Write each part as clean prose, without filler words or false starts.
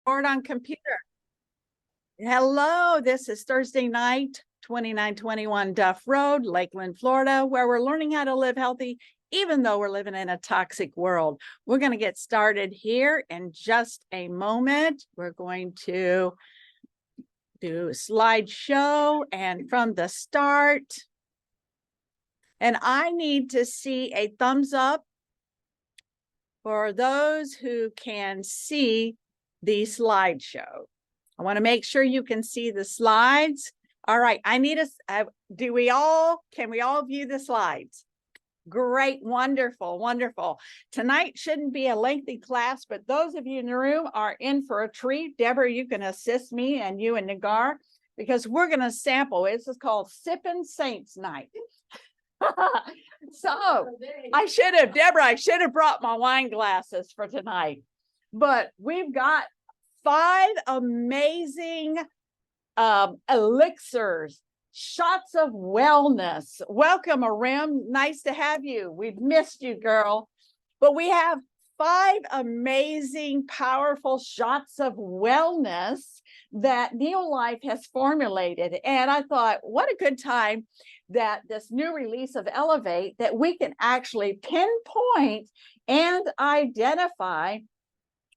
Board on computer. Hello, this is Thursday night, 2921 Duff Road, Lakeland, Florida, where we're learning how to live healthy, even though we're living in a toxic world. We're going to get started here in just a moment. We're going to do a slideshow and from the start. And I need to see a thumbs up for those who can see the slideshow. I want to make sure you can see the slides. All right, I need can we all view the slides? Great, wonderful, wonderful. Tonight shouldn't be a lengthy class, but those of you in the room are in for a treat. Deborah, you can assist me, and you and Nagar, because we're going to sample. This is called Sippin' Saints Night. So I should have brought my wine glasses for tonight, but we've got 5 amazing elixirs, shots of wellness. Welcome, Arim. Nice to have you. We've missed you, girl. But we have 5 amazing, powerful shots of wellness that Neolife has formulated. And I thought, what a good time that this new release of Elevate, that we can actually pinpoint and identify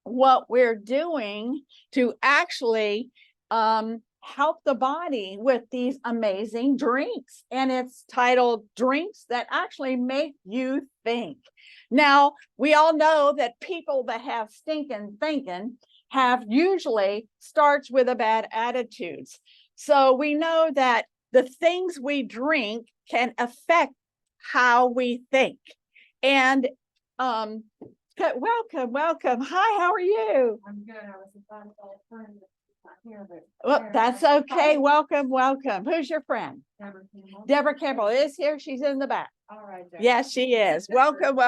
what we're doing to actually help the body with these amazing drinks. And it's titled Drinks That Actually Make You Think. Now, we all know that people that have stinking thinking have usually starts with a bad attitudes. So we know that the things we drink can affect how we think. And welcome. Hi, how are you? I'm good. I was about to turn here, but well, that's okay. Welcome. Who's your friend? Deborah Campbell. Deborah Campbell is here. She's in the back. All right. Deborah. Yes, she is. Welcome.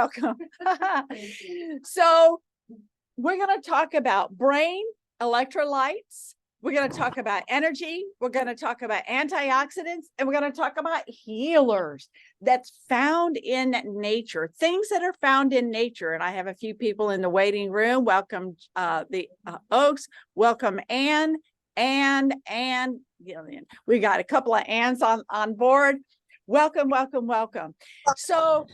So we're going to talk about brain, electrolytes. We're going to talk about energy. We're going to talk about antioxidants, and we're going to talk about healers that's found in nature, things that are found in nature. And I have a few people in the waiting room. Welcome, the Oaks. Welcome, Anne. We got a couple of Anns on board. Welcome. So,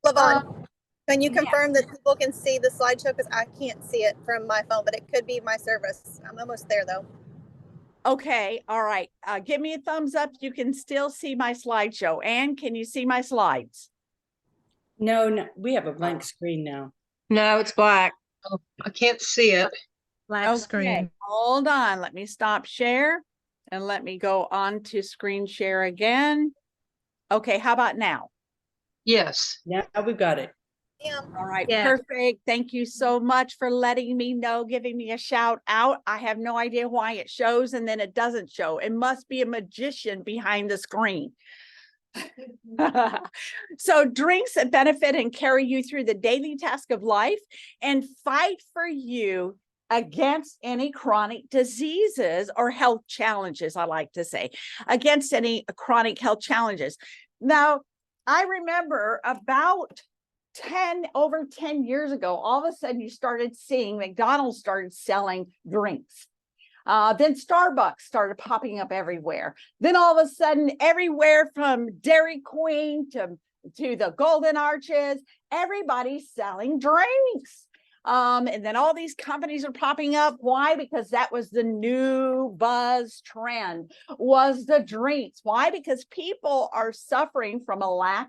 Lavon, can you confirm that people can see the slideshow? Because I can't see it from my phone, but it could be my service. I'm almost there, though. Okay, all right. Give me a thumbs up. You can still see my slideshow. Anne, can you see my slides? No, we have a blank screen now. No, it's black. Oh, I can't see it. Black screen. Hold on. Let me stop share and let me go on to screen share again. Okay, how about now? Yes. Now we've got it. Yeah. All right, Yeah. perfect. Thank you so much for letting me know, giving me a shout out. I have no idea why it shows and then it doesn't show. It must be a magician behind the screen. So drinks that benefit and carry you through the daily task of life and fight for you against any chronic diseases or health challenges, I like to say, against any chronic health challenges. Now, I remember about over 10 years ago, all of a sudden you started seeing McDonald's started selling drinks. Then Starbucks started popping up everywhere. Then all of a sudden, everywhere from Dairy Queen to the Golden Arches, everybody's selling drinks. And then all these companies are popping up. Why? Because that was the new buzz trend, was the drinks. Why? Because people are suffering from a lack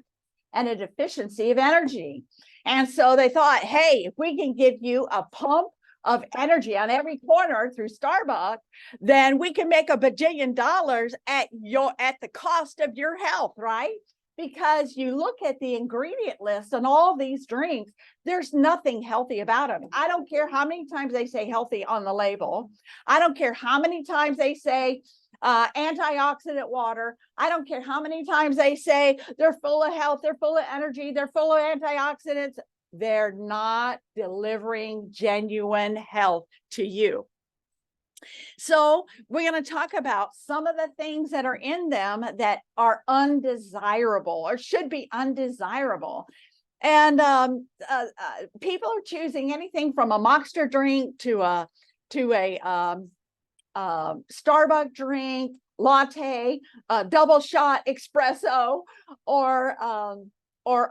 and a deficiency of energy. And so they thought, hey, if we can give you a pump of energy on every corner through Starbucks, then we can make $1 bajillion at the cost of your health, right? Because you look at the ingredient list on all these drinks, there's nothing healthy about them. I don't care how many times they say healthy on the label. I don't care how many times they say antioxidant water. I don't care how many times they say they're full of health, they're full of energy, they're full of antioxidants. They're not delivering genuine health to you. So we're going to talk about some of the things that are in them that are undesirable or should be undesirable. And people are choosing anything from a Monster drink to a Starbucks drink, latte, double shot espresso, or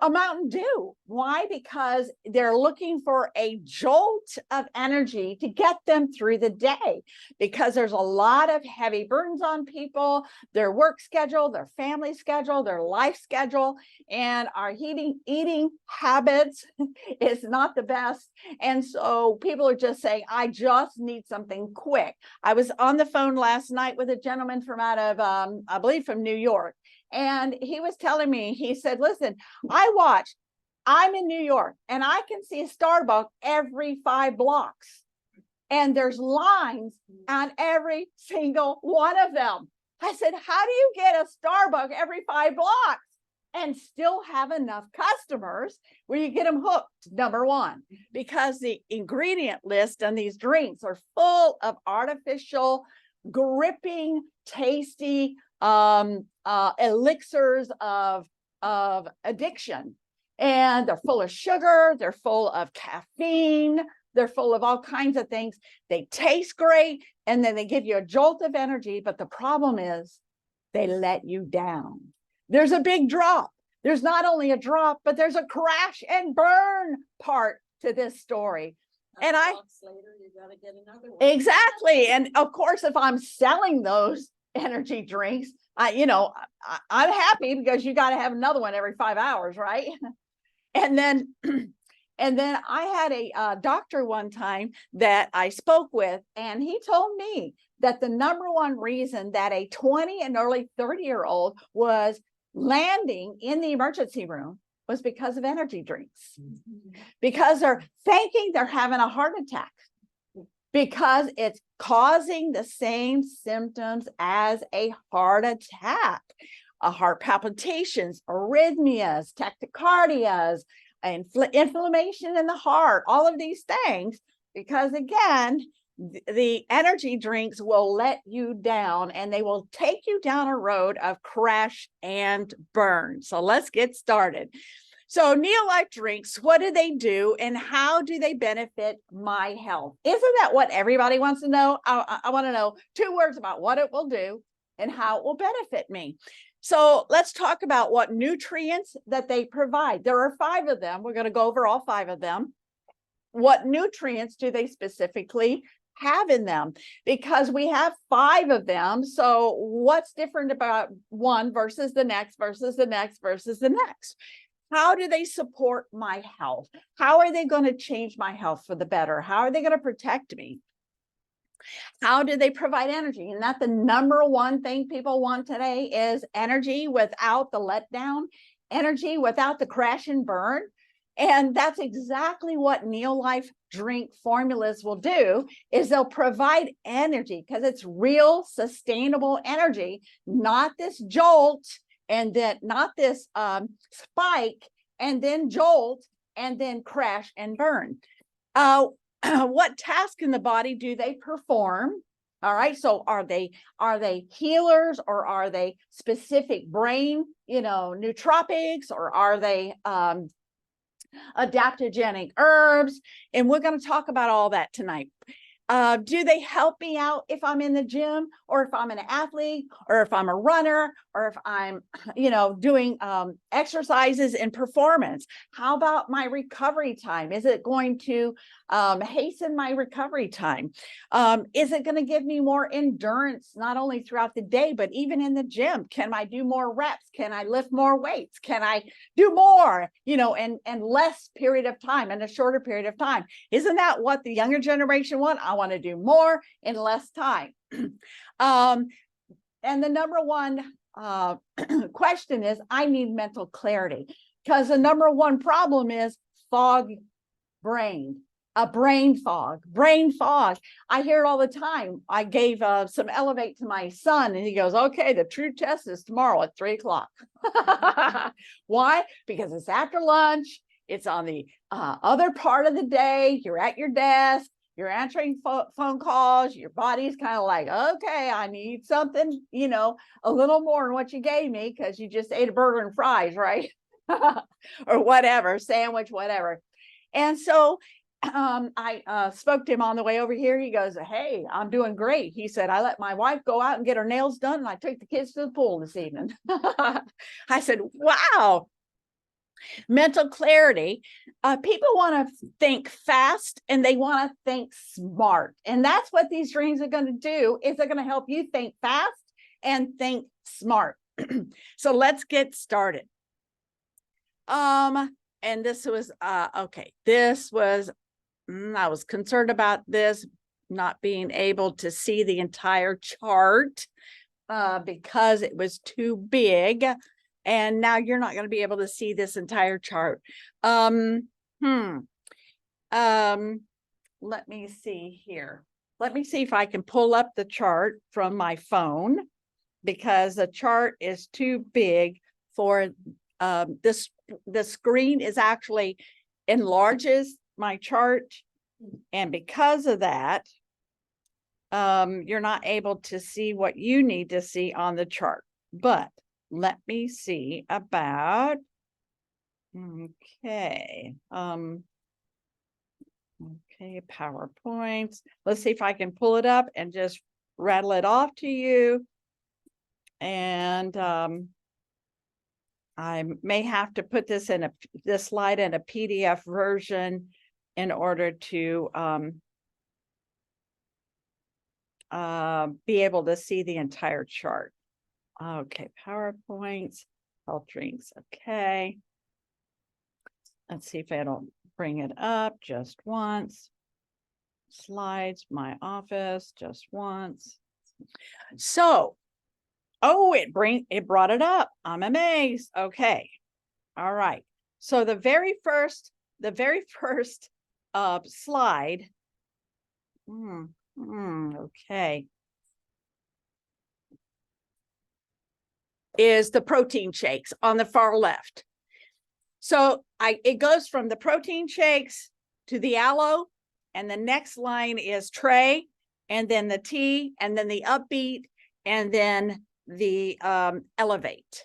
a Mountain Dew. Why? Because they're looking for a jolt of energy to get them through the day, because there's a lot of heavy burdens on people, their work schedule, their family schedule, their life schedule, and our eating habits is not the best. And so people are just saying, I just need something quick. I was on the phone last night with a gentleman from out of, I believe from New York. And he was telling me, he said, listen, I'm in New York and I can see a Starbucks every 5 blocks. And there's lines on every single one of them. I said, how do you get a Starbucks every 5 blocks and still have enough customers where you get them hooked? Number one, because the ingredient list on these drinks are full of artificial, gripping, tasty elixirs of addiction, and they're full of sugar, they're full of caffeine, they're full of all kinds of things. They taste great, and then they give you a jolt of energy, but the problem is they let you down. There's a big drop. There's not only a drop, but there's a crash and burn part to this story. And exactly. And of course, if I'm selling those energy drinks, I'm happy, because you got to have another one every 5 hours, right? And then I had a doctor one time that I spoke with, and he told me that the number one reason that a 20 and early 30-year-old was landing in the emergency room was because of energy drinks, because they're thinking they're having a heart attack, because it's causing the same symptoms as a heart attack, heart palpitations, arrhythmias, tachycardias, inflammation in the heart, all of these things, because again, the energy drinks will let you down, and they will take you down a road of crash and burn. So let's get started. So Neolife drinks, what do they do, and how do they benefit my health? Isn't that what everybody wants to know? I want to know 2 words about what it will do and how it will benefit me. So let's talk about what nutrients that they provide. There are 5 of them. We're going to go over all 5 of them. What nutrients do they specifically have in them? Because we have 5 of them. So what's different about one versus the next versus the next versus the next? How do they support my health? How are they going to change my health for the better? How are they going to protect me? How do they provide energy? And that's the number one thing people want today, is energy without the letdown, energy without the crash and burn. And that's exactly what Neolife drink formulas will do, is they'll provide energy, because it's real sustainable energy, not this jolt, and then not this spike, and then jolt, and then crash and burn. What task in the body do they perform? All right. So are they healers, or are they specific brain, nootropics, or are they adaptogenic herbs? And we're going to talk about all that tonight. Do they help me out if I'm in the gym, or if I'm an athlete, or if I'm a runner, or if I'm, doing exercises and performance? How about my recovery time? Is it going to hasten my recovery time? Is it going to give me more endurance, not only throughout the day, but even in the gym? Can I do more reps? Can I lift more weights? Can I do more, and less period of time, and a shorter period of time? Isn't that what the younger generation want? I want to do more in less time. And the number one question is, I need mental clarity, because the number one problem is fog brain. Brain fog. I hear it all the time. I gave some Elevate to my son, and he goes, okay, the true test is tomorrow at 3:00. Why? Because it's after lunch. It's on the other part of the day. You're at your desk. You're answering phone calls. Your body's kind of like, okay, I need something, a little more than what you gave me, because you just ate a burger and fries, right? Or whatever, sandwich, whatever. And so I spoke to him on the way over here. He goes, "Hey, I'm doing great." He said, "I let my wife go out and get her nails done, and I took the kids to the pool this evening." I said, "Wow." Mental clarity. People want to think fast and they want to think smart. And that's what these dreams are going to do, is they're going to help you think fast and think smart. So let's get started. And this was okay. This was I was concerned about this not being able to see the entire chart because it was too big. And now you're not going to be able to see this entire chart. Let me see here. Let me see if I can pull up the chart from my phone, because the chart is too big for this. The screen is actually enlarges my chart. And because of that, you're not able to see what you need to see on the chart. But let me see about, okay. Okay, PowerPoints. Let's see if I can pull it up and just rattle it off to you. And I may have to put this in this slide in a PDF version in order to be able to see the entire chart. Okay, PowerPoints, health drinks. Okay. Let's see if it'll bring it up just once. Slides, my office, just once. So, oh, it brought it up. I'm amazed. Okay. All right. So the very first slide. Okay. Is the protein shakes on the far left. So it goes from the protein shakes to the aloe, and the next line is Tray, and then the T, and then the Upbeat, and then the Elevate.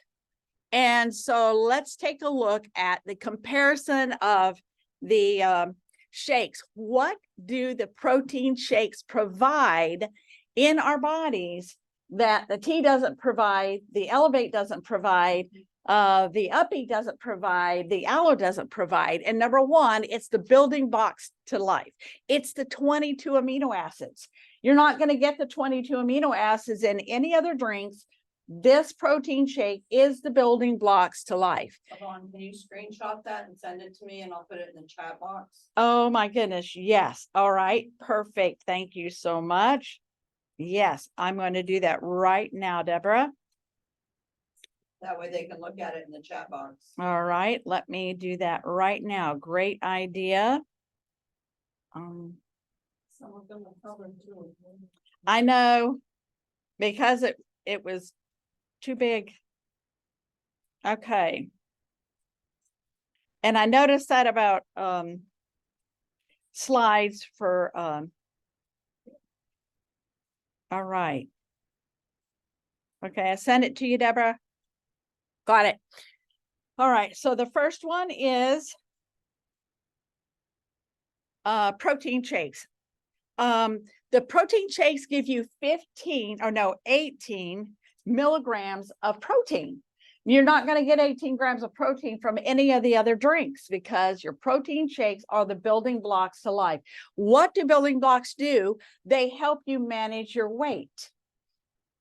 And so let's take a look at the comparison of the shakes. What do the protein shakes provide in our bodies that the T doesn't provide, the Elevate doesn't provide, the Upbeat doesn't provide, the Aloe doesn't provide? And number one, it's the building blocks to life. It's the 22 amino acids. You're not going to get the 22 amino acids in any other drinks. This protein shake is the building blocks to life. Yvonne, can you screenshot that and send it to me, and I'll put it in the chat box? Oh my goodness. Yes. All right. Perfect. Thank you so much. Yes, I'm going to do that right now, Deborah. That way they can look at it in the chat box. All right. Let me do that right now. Great idea. Some of them are covered too. I know, because it was too big. Okay. And I noticed that about slides for all right. Okay, I sent it to you, Deborah. Got it. All right, so the first one is protein shakes. The protein shakes give you 18 milligrams of protein. You're not going to get 18 grams of protein from any of the other drinks, because your protein shakes are the building blocks to life. What do building blocks do? They help you manage your weight.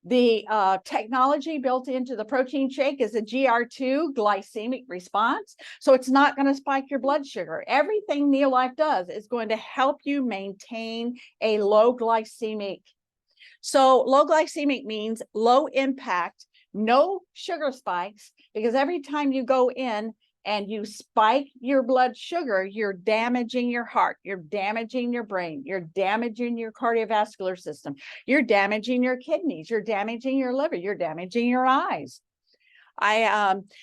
The technology built into the protein shake is a GR2 glycemic response. So it's not going to spike your blood sugar. Everything Neolife does is going to help you maintain a low glycemic. So low glycemic means low impact, no sugar spikes, because every time you go in and you spike your blood sugar, you're damaging your heart, you're damaging your brain, you're damaging your cardiovascular system, you're damaging your kidneys, you're damaging your liver, you're damaging your eyes.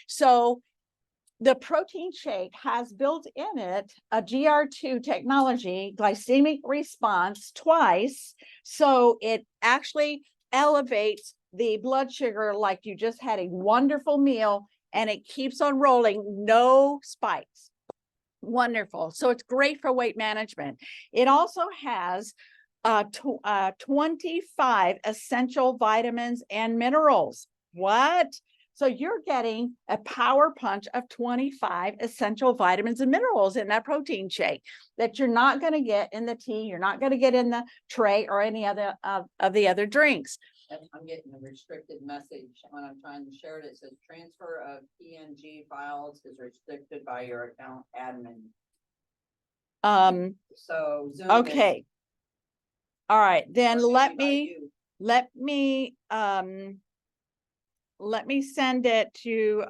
So the protein shake has built in it a GR2 technology, glycemic response twice. So it actually elevates the blood sugar like you just had a wonderful meal, and it keeps on rolling, no spikes. Wonderful. So it's great for weight management. It also has 25 essential vitamins and minerals. What? So you're getting a power punch of 25 essential vitamins and minerals in that protein shake that you're not going to get in the tea. You're not going to get in the tray or any other of the other drinks. I'm getting a restricted message when I'm trying to share it. It says transfer of PNG files is restricted by your account admin. So Zoom is Okay. All right, then working by you. let me send it to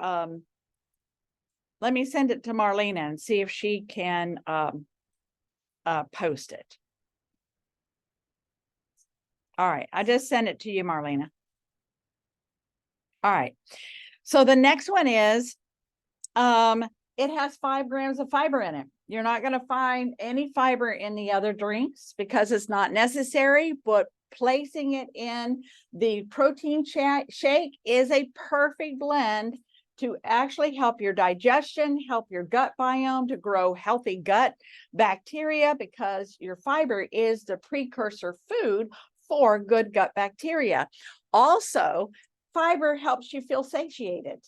Marlena and see if she can post it. All right, I just sent it to you, Marlena. All right, so the next one is it has 5 grams of fiber in it. You're not going to find any fiber in the other drinks because it's not necessary, but placing it in the protein shake is a perfect blend to actually help your digestion, help your gut biome to grow healthy gut bacteria, because your fiber is the precursor food for good gut bacteria. Also, fiber helps you feel satiated.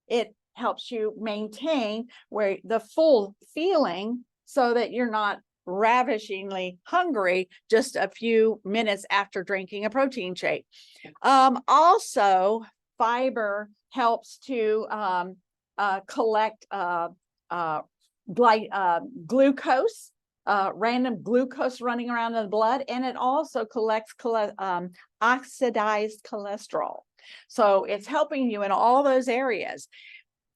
It helps you maintain where the full feeling so that you're not ravishingly hungry just a few minutes after drinking a protein shake. Also, fiber helps to collect glucose, random glucose running around in the blood, and it also collects oxidized cholesterol. So it's helping you in all those areas.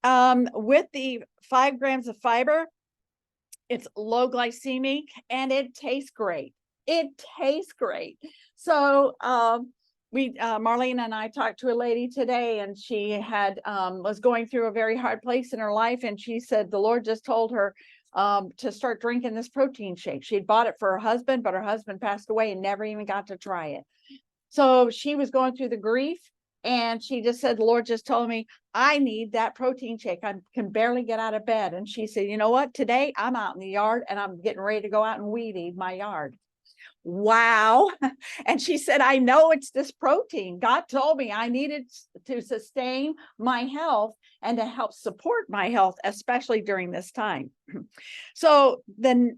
With the 5 grams of fiber, it's low glycemic and it tastes great. It tastes great. So Marlena and I talked to a lady today, and she had was going through a very hard place in her life, and she said the Lord just told her to start drinking this protein shake. She'd bought it for her husband, but her husband passed away and never even got to try it. So she was going through the grief, and she just said, the Lord just told me, I need that protein shake. I can barely get out of bed. And she said, you know what? Today I'm out in the yard and I'm getting ready to go out and weed eat my yard. Wow. And she said, I know it's this protein. God told me I needed to sustain my health and to help support my health, especially during this time. So then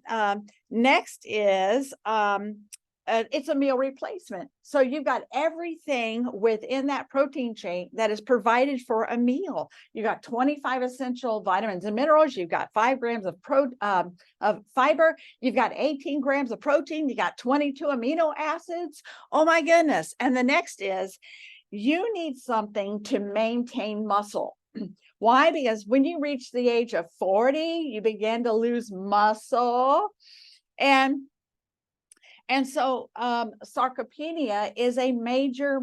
next is it's a meal replacement. So you've got everything within that protein shake that is provided for a meal. You got 25 essential vitamins and minerals. You've got 5 grams of fiber. You've got 18 grams of protein. You got 22 amino acids. Oh my goodness. And the next is you need something to maintain muscle. Why? Because when you reach the age of 40, you begin to lose muscle. And so sarcopenia is a major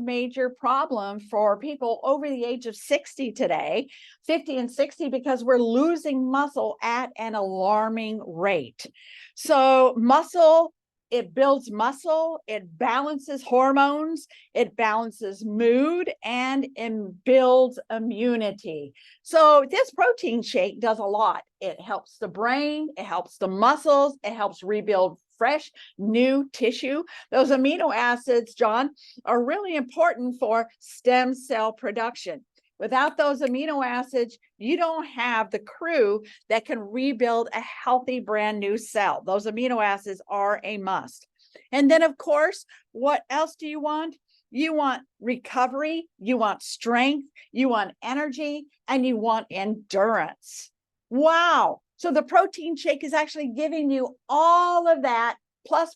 problem for people over the age of 60 today, 50 and 60, because we're losing muscle at an alarming rate. So muscle, it builds muscle, it balances hormones, it balances mood, and it builds immunity. So this protein shake does a lot. It helps the brain, it helps the muscles, it helps rebuild fresh new tissue. Those amino acids, John, are really important for stem cell production. Without those amino acids, you don't have the crew that can rebuild a healthy brand new cell. Those amino acids are a must. And then, of course, what else do you want? You want recovery, you want strength, you want energy, and you want endurance. Wow. So the protein shake is actually giving you all of that plus.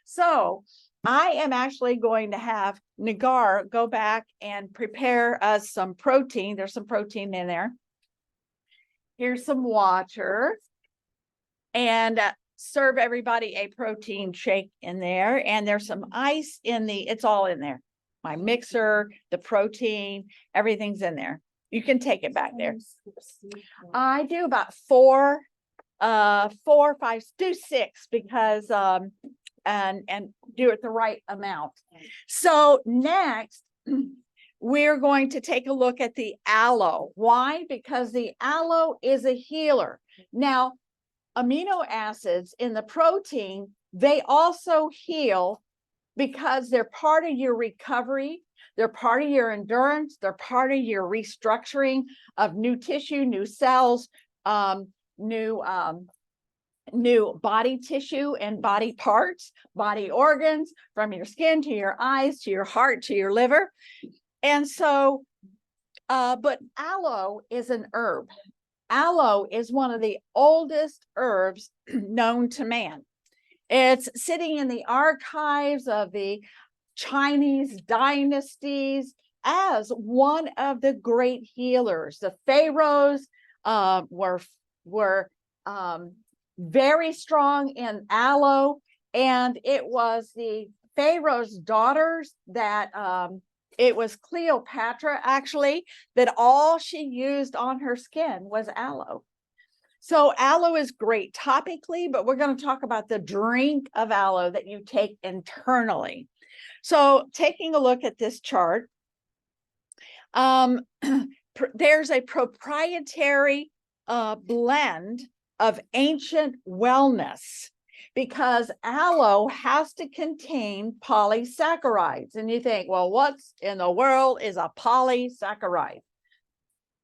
So I am actually going to have Nagar go back and prepare us some protein. There's some protein in there. Here's some water. And serve everybody a protein shake in there. And there's some ice in it's all in there. My mixer, the protein, everything's in there. You can take it back there. I do about 4, 5, do 6 because and do it the right amount. So next, we're going to take a look at the aloe. Why? Because the aloe is a healer. Now, amino acids in the protein, they also heal because they're part of your recovery. They're part of your endurance. They're part of your restructuring of new tissue, new cells, new body tissue and body parts, body organs, from your skin to your eyes, to your heart, to your liver. And so, but aloe is an herb. Aloe is one of the oldest herbs known to man. It's sitting in the archives of the Chinese dynasties as one of the great healers. The pharaohs were very strong in aloe, and it was the pharaoh's daughters that it was Cleopatra actually, that all she used on her skin was aloe. So aloe is great topically, but we're going to talk about the drink of aloe that you take internally. So taking a look at this chart, there's a proprietary blend of ancient wellness, because aloe has to contain polysaccharides. And you think, well, what's in the world is a polysaccharide?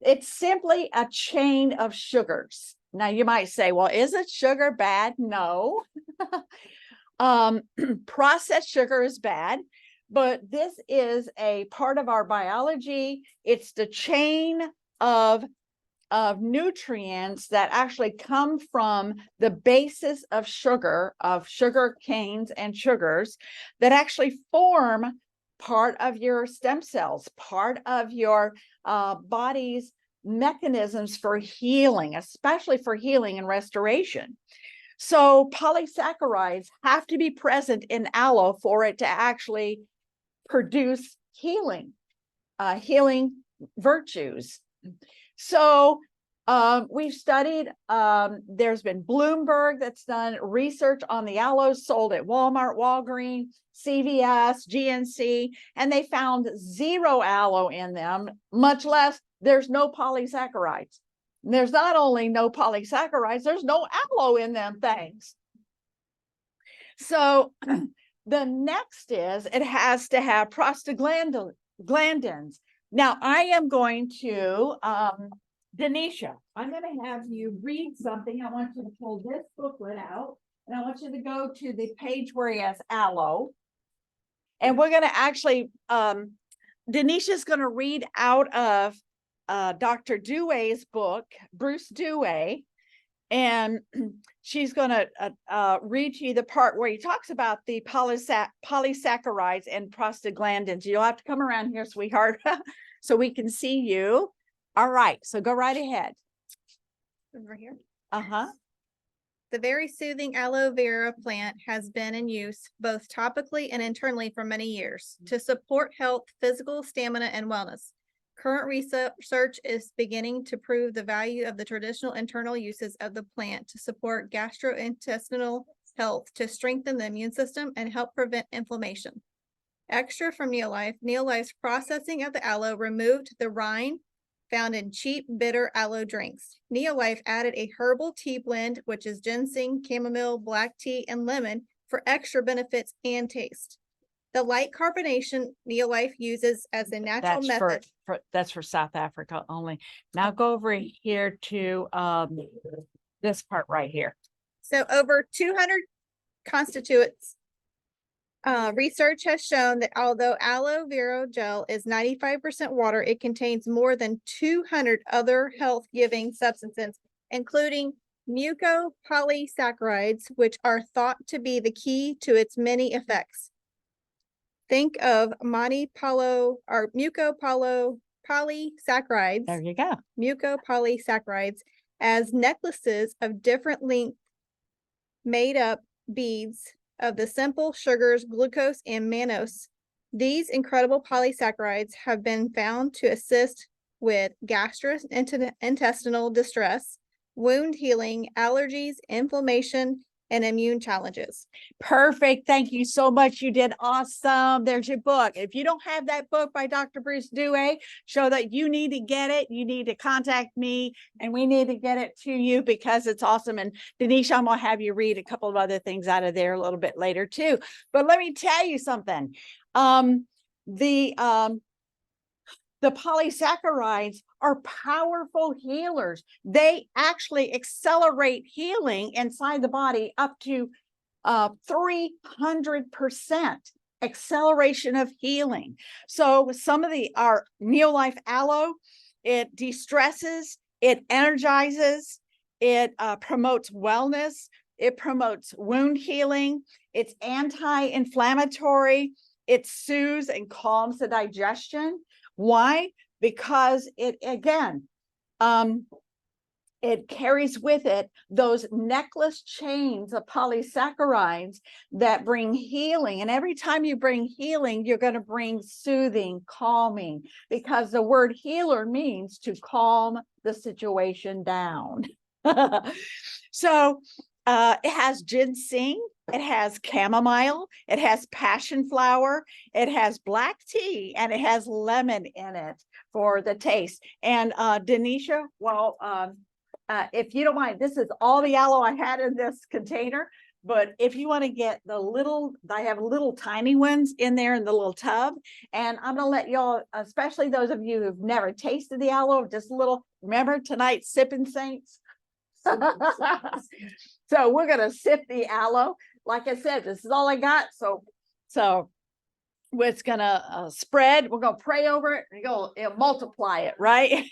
It's simply a chain of sugars. Now you might say, well, isn't sugar bad? No. Processed sugar is bad, but this is a part of our biology. It's the chain of nutrients that actually come from the basis of sugar canes and sugars that actually form part of your stem cells, part of your body's mechanisms for healing, especially for healing and restoration. So polysaccharides have to be present in aloe for it to actually produce healing virtues. So we've studied, there's been Bloomberg that's done research on the aloes sold at Walmart, Walgreens, CVS, GNC, and they found zero aloe in them, much less there's no polysaccharides. There's not only no polysaccharides, there's no aloe in them things. So the next is it has to have prostaglandins. Now I am going to, Denisha, I'm going to have you read something. I want you to pull this booklet out, and I want you to go to the page where he has aloe. And we're going to actually, Denisha's going to read out of Dr. Dewey's book, Bruce Dewey, and she's going to read to you the part where he talks about the polysaccharides and prostaglandins. You'll have to come around here, sweetheart, so we can see you. All right, so go right ahead. Over here. Uh-huh. The very soothing aloe vera plant has been in use both topically and internally for many years to support health, physical stamina, and wellness. Current research is beginning to prove the value of the traditional internal uses of the plant to support gastrointestinal health, to strengthen the immune system, and help prevent inflammation. Extra from Neolife. Neolife's processing of the aloe removed the rind found in cheap, bitter aloe drinks. Neolife added a herbal tea blend, which is ginseng, chamomile, black tea, and lemon for extra benefits and taste. The light carbonation Neolife uses as a natural method. That's for South Africa only. Now go over here to this part right here. So over 200 constituents. Research has shown that although aloe vera gel is 95% water, it contains more than 200 other health-giving substances, including mucopolysaccharides, which are thought to be the key to its many effects. Think of mucopolysaccharides. There you go. Mucopolysaccharides as necklaces of different length made up beads of the simple sugars, glucose, and mannose. These incredible polysaccharides have been found to assist with gastrointestinal distress, wound healing, allergies, inflammation, and immune challenges. Perfect. Thank you so much. You did awesome. There's your book. If you don't have that book by Dr. Bruce Dewey, show that you need to get it. You need to contact me and we need to get it to you because it's awesome. And Denise, I'm going to have you read a couple of other things out of there a little bit later too. But let me tell you something. The polysaccharides are powerful healers. They actually accelerate healing inside the body up to 300% acceleration of healing. So some of our Neolife Aloe, it de-stresses, it energizes, it promotes wellness, it promotes wound healing, it's anti-inflammatory, it soothes and calms the digestion. Why? Because it, again, it carries with it those necklace chains of polysaccharides that bring healing. And every time you bring healing, you're going to bring soothing, calming, because the word healer means to calm the situation down. So it has ginseng, it has chamomile, it has passion flower, it has black tea, and it has lemon in it for the taste. And Denisha, well, if you don't mind, this is all the aloe I had in this container. But if you want to get the little, I have little tiny ones in there in the little tub. And I'm going to let y'all, especially those of you who've never tasted the aloe, just a little, remember tonight, sipping saints. So we're going to sip the aloe. Like I said, this is all I got. So it's going to spread. We're going to pray over it and it'll multiply it, right?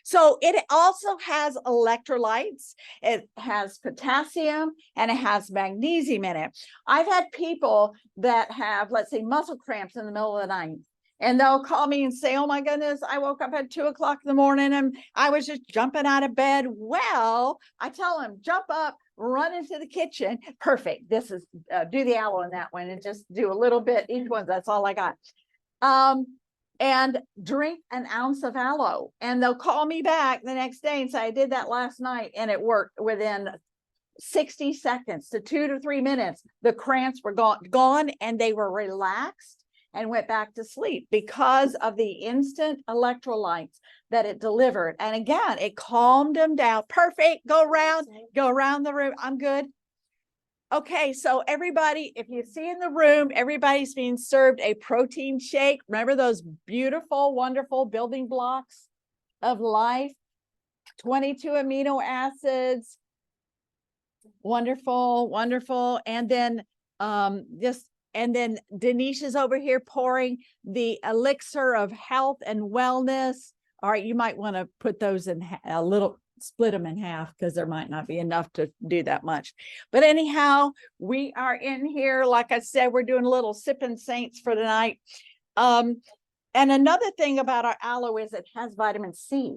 So it also has electrolytes. It has potassium and it has magnesium in it. I've had people that have, let's say, muscle cramps in the middle of the night. And they'll call me and say, oh my goodness, I woke up at 2 o'clock in the morning and I was just jumping out of bed. Well, I tell them, jump up, run into the kitchen. Perfect. This is, do the aloe in that one and just do a little bit, each one. That's all I got. And drink an ounce of aloe. And they'll call me back the next day and say, I did that last night and it worked within 60 seconds to 2 to 3 minutes. The cramps were gone and they were relaxed and went back to sleep because of the instant electrolytes that it delivered. And again, it calmed them down. Perfect. Go around the room. I'm good. Okay, so everybody, if you see in the room, everybody's being served a protein shake. Remember those beautiful, wonderful building blocks of life? 22 amino acids. Wonderful, wonderful. And then and then Denise is over here pouring the elixir of health and wellness. All right, you might want to put those in a little, split them in half because there might not be enough to do that much. But anyhow, we are in here. Like I said, we're doing a little sipping saints for tonight. And another thing about our aloe is it has vitamin C.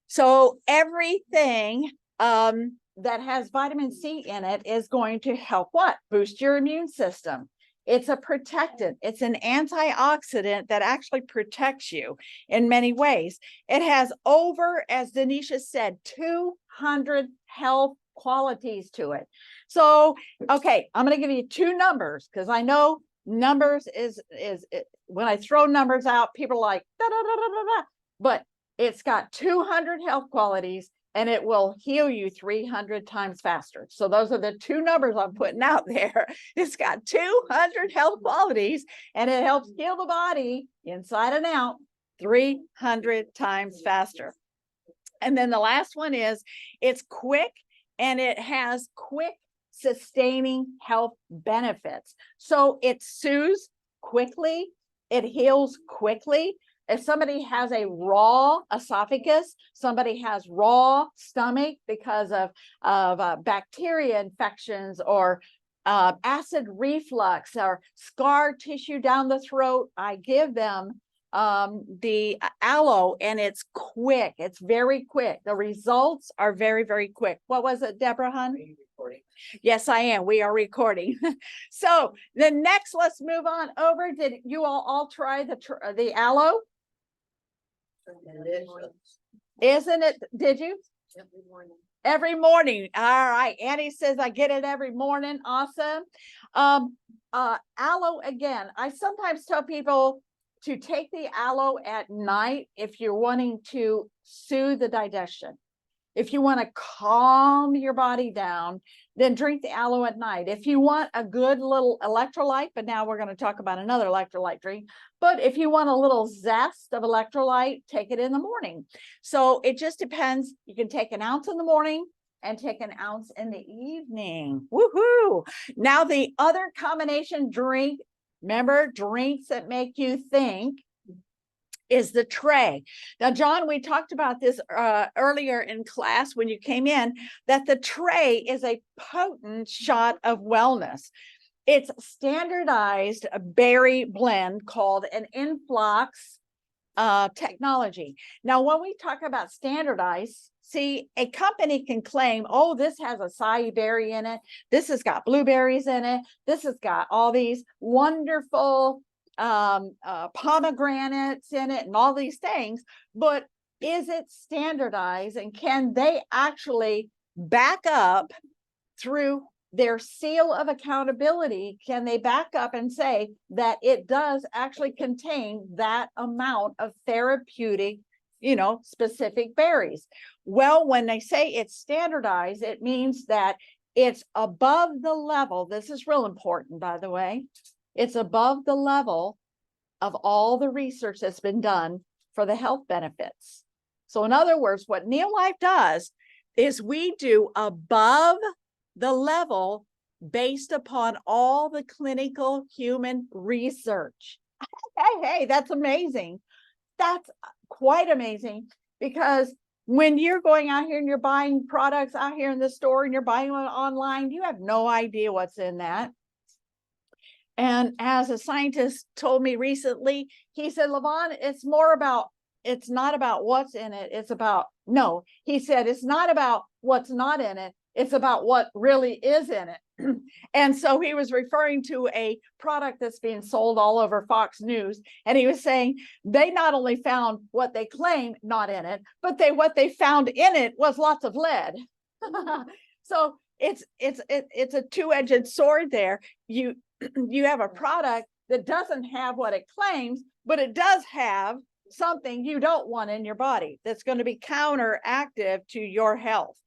So everything that has vitamin C in it is going to help what? Boost your immune system. It's a protectant. It's an antioxidant that actually protects you in many ways. It has over, as Denisha said, 200 health qualities to it. So, okay, I'm going to give you two numbers because I know numbers is when I throw numbers out, people are like, da, da, da, da, da, da. But it's got 200 health qualities and it will heal you 300 times faster. So those are the two numbers I'm putting out there. It's got 200 health qualities and it helps heal the body inside and out 300 times faster. And then the last one is it's quick and it has quick sustaining health benefits. So it soothes quickly, it heals quickly. If somebody has a raw esophagus, somebody has raw stomach because of bacteria infections or acid reflux or scar tissue down the throat, I give them the aloe and it's quick. It's very quick. The results are very, very quick. What was it, Deborah Hun? Yes, I am. We are recording. So the next, let's move on over. Did you all try the aloe? Isn't it? Did you? Every morning. All right. Annie says I get it every morning. Awesome. Aloe again. I sometimes tell people to take the aloe at night if you're wanting to soothe the digestion. If you want to calm your body down, then drink the aloe at night. If you want a good little electrolyte, but now we're going to talk about another electrolyte drink. But if you want a little zest of electrolyte, take it in the morning. So it just depends. You can take an ounce in the morning and take an ounce in the evening. Woohoo! Now the other combination drink, remember, drinks that make you think, is the tray. Now, John, we talked about this earlier in class when you came in, that the tray is a potent shot of wellness. It's standardized berry blend called an influx technology. Now, when we talk about standardized, see, a company can claim, oh, this has acai berry in it. This has got blueberries in it. This has got all these wonderful pomegranates in it and all these things, but is it standardized, and can they actually back up through their seal of accountability? Can they back up and say that it does actually contain that amount of therapeutic, specific berries? Well, when they say it's standardized, it means that it's above the level. This is real important, by the way. It's above the level of all the research that's been done for the health benefits. So in other words, what Neolife does is we do above the level based upon all the clinical human research. Hey, that's amazing. That's quite amazing, because when you're going out here and you're buying products out here in the store and you're buying them online, you have no idea what's in that. And as a scientist told me recently, he said, LaVon, it's not about what's in it. It's not about what's not in it. It's about what really is in it. And so he was referring to a product that's being sold all over Fox News. And he was saying they not only found what they claimed not in it, but what they found in it was lots of lead. So it's a two-edged sword there. You have a product that doesn't have what it claims, but it does have something you don't want in your body that's going to be counteractive to your health.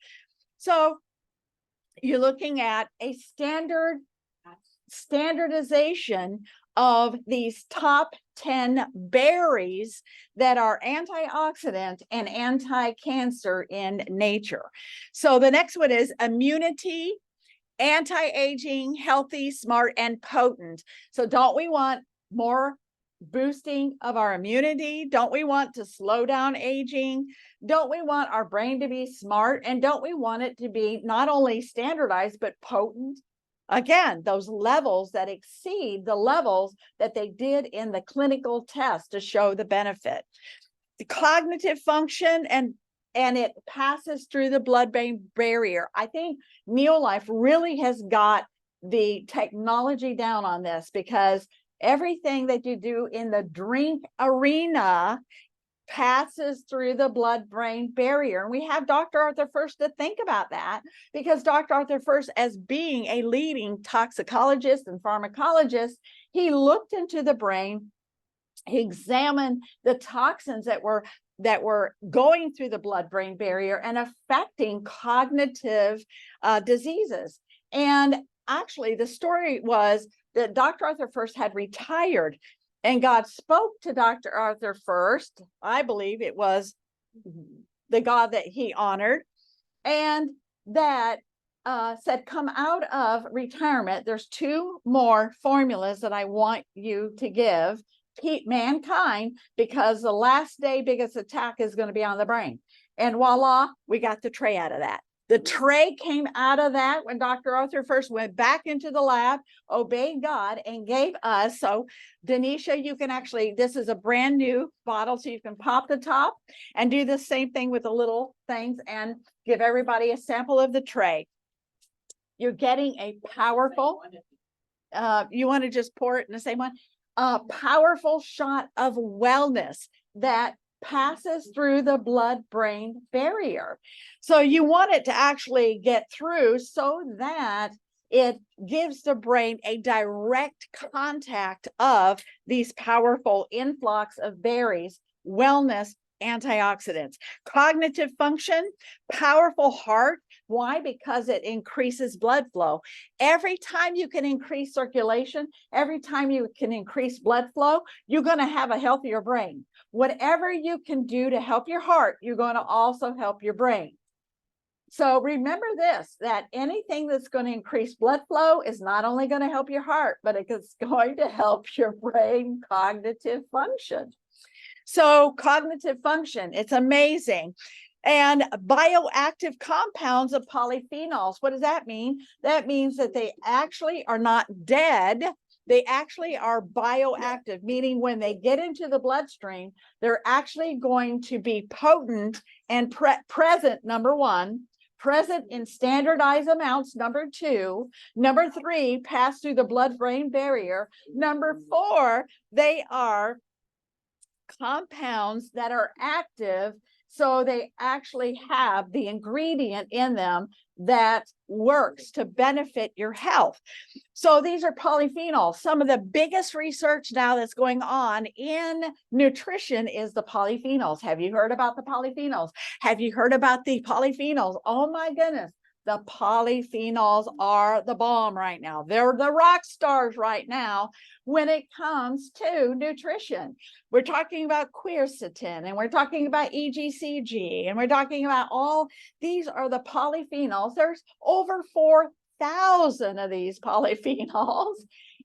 So you're looking at a standardization of these top 10 berries that are antioxidant and anti-cancer in nature. So the next one is immunity, anti-aging, healthy, smart, and potent. So don't we want more boosting of our immunity? Don't we want to slow down aging? Don't we want our brain to be smart? And don't we want it to be not only standardized, but potent? Again, those levels that exceed the levels that they did in the clinical test to show the benefit. The cognitive function, and it passes through the blood-brain barrier. I think Neolife really has got the technology down on this, because everything that you do in the drink arena passes through the blood-brain barrier. And we have Dr. Arthur First to think about that, because Dr. Arthur First, as being a leading toxicologist and pharmacologist, he looked into the brain, he examined the toxins that were going through the blood-brain barrier and affecting cognitive diseases. And actually, the story was that Dr. Arthur First had retired, and God spoke to Dr. Arthur First. I believe it was the God that he honored, and that said, come out of retirement. There's 2 more formulas that I want you to give mankind, because the last day biggest attack is going to be on the brain. And voila, we got the tray out of that. The tray came out of that when Dr. Arthur First went back into the lab, obeyed God, and gave us. So Denisha, you can actually, this is a brand new bottle, so you can pop the top and do the same thing with the little things and give everybody a sample of the tray. You're getting a powerful, you want to just pour it in the same one? A powerful shot of wellness that passes through the blood-brain barrier. So you want it to actually get through so that it gives the brain a direct contact of these powerful influx of berries, wellness, antioxidants, cognitive function, powerful heart. Why? Because it increases blood flow. Every time you can increase circulation, every time you can increase blood flow, you're going to have a healthier brain. Whatever you can do to help your heart, you're going to also help your brain. So remember this, that anything that's going to increase blood flow is not only going to help your heart, but it's going to help your brain cognitive function. So cognitive function, it's amazing. And bioactive compounds of polyphenols, what does that mean? That means that they actually are not dead. They actually are bioactive, meaning when they get into the bloodstream, they're actually going to be potent and present, number one, present in standardized amounts, number two, number three, pass through the blood-brain barrier, number four, they are compounds that are active, so they actually have the ingredient in them that works to benefit your health. So these are polyphenols. Some of the biggest research now that's going on in nutrition is the polyphenols. Have you heard about the polyphenols? Have you heard about the polyphenols? Oh my goodness. The polyphenols are the bomb right now. They're the rock stars right now when it comes to nutrition. We're talking about quercetin, and we're talking about EGCG, and we're talking about all these are the polyphenols. There's over 4,000 of these polyphenols.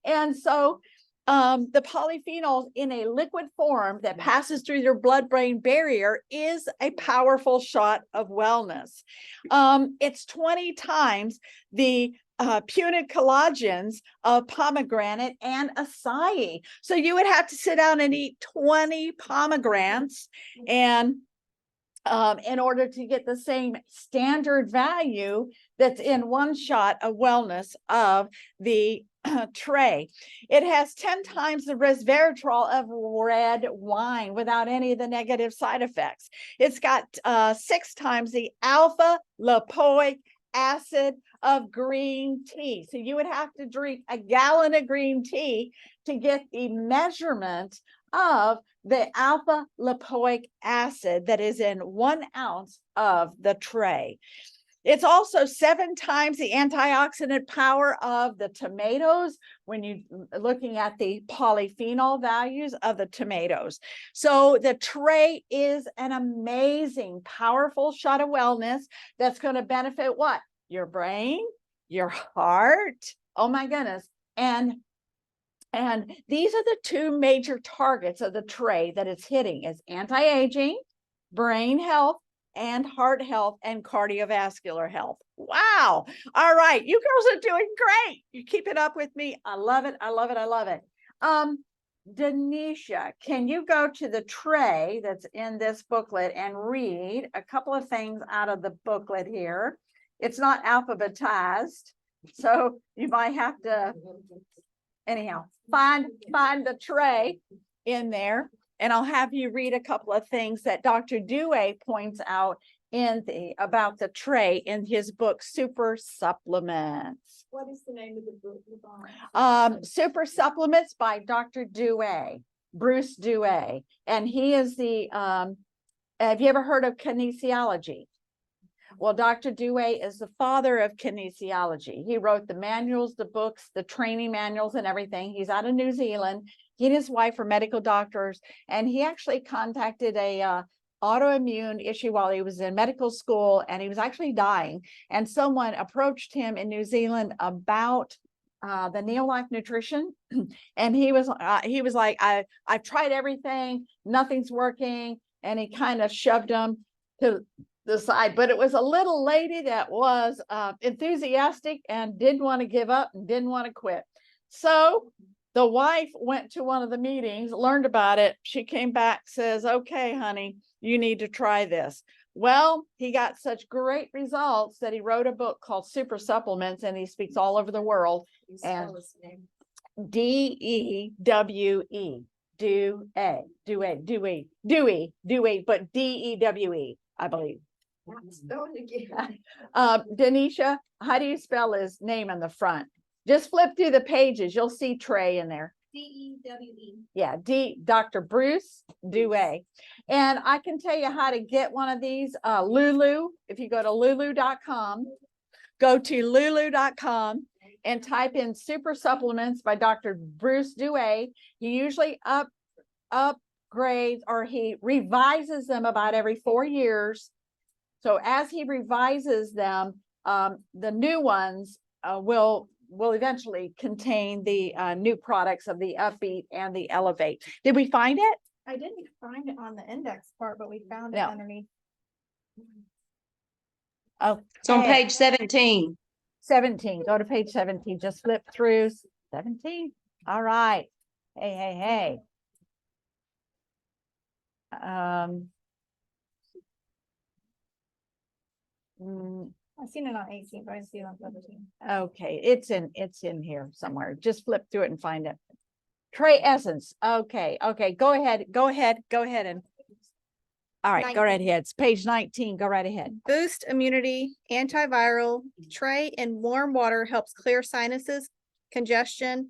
And so the polyphenols in a liquid form that passes through your blood-brain barrier is a powerful shot of wellness. It's 20 times the punate collagens of pomegranate and acai. So you would have to sit down and eat 20 pomegranates and in order to get the same standard value that's in one shot of wellness of the tray. It has 10 times the resveratrol of red wine without any of the negative side effects. It's got 6 times the alpha lipoic acid of green tea. So you would have to drink a gallon of green tea to get the measurement of the alpha lipoic acid that is in 1 ounce of the tray. It's also 7 times the antioxidant power of the tomatoes when you're looking at the polyphenol values of the tomatoes. So the tray is an amazing, powerful shot of wellness that's going to benefit what? Your brain, your heart. Oh my goodness. And these are the 2 major targets of the tray that it's hitting is anti-aging, brain health, and heart health and cardiovascular health. Wow. All right. You girls are doing great. You keep it up with me. I love it. I love it. I love it. Denisha, can you go to the tray that's in this booklet and read a couple of things out of the booklet here? It's not alphabetized, so you might have to, anyhow, find the tray in there. And I'll have you read a couple of things that Dr. Dewey points out about the tray in his book, Super Supplements. What is the name of the book? Super Supplements by Dr. Dewey, Bruce Dewey. And he is the, have you ever heard of kinesiology? Well, Dr. Dewey is the father of kinesiology. He wrote the manuals, the books, the training manuals and everything. He's out of New Zealand. He and his wife are medical doctors, and he actually contacted a autoimmune issue while he was in medical school, and he was actually dying. And someone approached him in New Zealand about the Neolife nutrition, and he was like, I've tried everything, nothing's working, and he kind of shoved him to the side. But it was a little lady that was enthusiastic and didn't want to give up and didn't want to quit. So the wife went to one of the meetings, learned about it. She came back, says, okay, honey, you need to try this. Well, he got such great results that he wrote a book called Super Supplements, and he speaks all over the world. And DEWE, Dewey, but DEWE, I believe. Denisha, how do you spell his name on the front? Just flip through the pages. You'll see Trey in there. DEWE. Yeah, Dr. Bruce Dewey. And I can tell you how to get one of these. Lulu, if you go to lulu.com, go to lulu.com and type in super supplements by Dr. Bruce Dewey. He usually upgrades or he revises them about every 4 years. So as he revises them, the new ones will eventually contain the new products of the Upbeat and the Elevate. Did we find it? I didn't find it on the index part, but we found it No. underneath. Oh, It's on page 17. 17. Go to page 17. Just flip through 17. All right. Hey. I've seen it on 18, but I didn't see it on 17. Okay, it's in here somewhere. Just flip through it and find it. Trey Essence. Okay. Go ahead. And all right, go right 19. ahead. It's page 19. Go right ahead. Boost immunity, antiviral, Trey in warm water helps clear sinuses, congestion,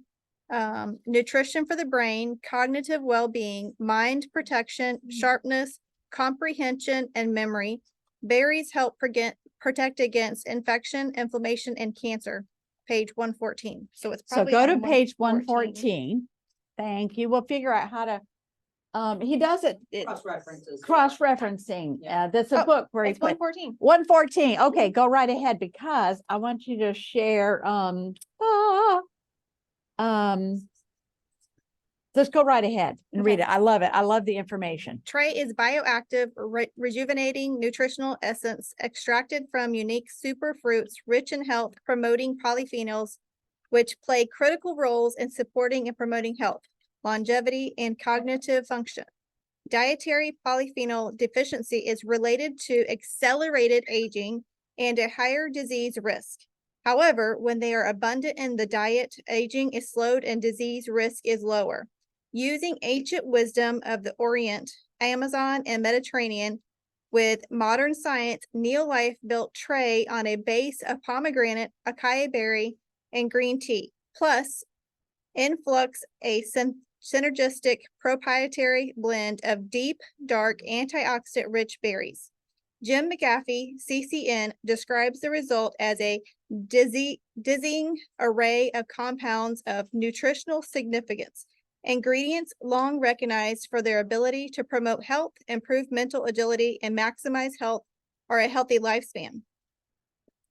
nutrition for the brain, cognitive well-being, mind protection, sharpness, comprehension, and memory. Berries help protect against infection, inflammation, and cancer. Page 114. So it's So probably go to on page 114. Thank you. We'll figure out how to, he does it. Cross references. Cross-referencing. Yeah. That's a Oh, book where he It's put 114. 114. Okay, go right ahead because I want you to share, just go right ahead and read Okay. it. I love it. I love the information. Trey is bioactive, rejuvenating nutritional essence extracted from unique super fruits, rich in health, promoting polyphenols, which play critical roles in supporting and promoting health, longevity, and cognitive function. Dietary polyphenol deficiency is related to accelerated aging and a higher disease risk. However, when they are abundant in the diet, aging is slowed and disease risk is lower. Using ancient wisdom of the Orient, Amazon, and Mediterranean with modern science, Neolife built Trey on a base of pomegranate, acai berry, and green tea, plus influx a synergistic proprietary blend of deep, dark, antioxidant-rich berries. Jim McAfee, CCN, describes the result as a dizzying array of compounds of nutritional significance. Ingredients long recognized for their ability to promote health, improve mental agility, and maximize health or a healthy lifespan.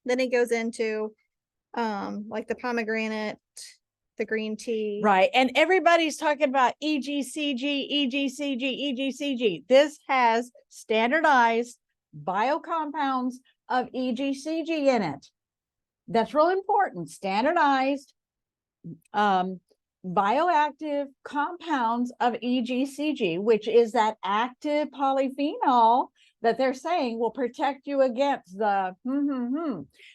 Then it goes into like the pomegranate, the green tea. Right. And everybody's talking about EGCG. This has standardized biocompounds of EGCG in it. That's real important. Standardized bioactive compounds of EGCG, which is that active polyphenol that they're saying will protect you against the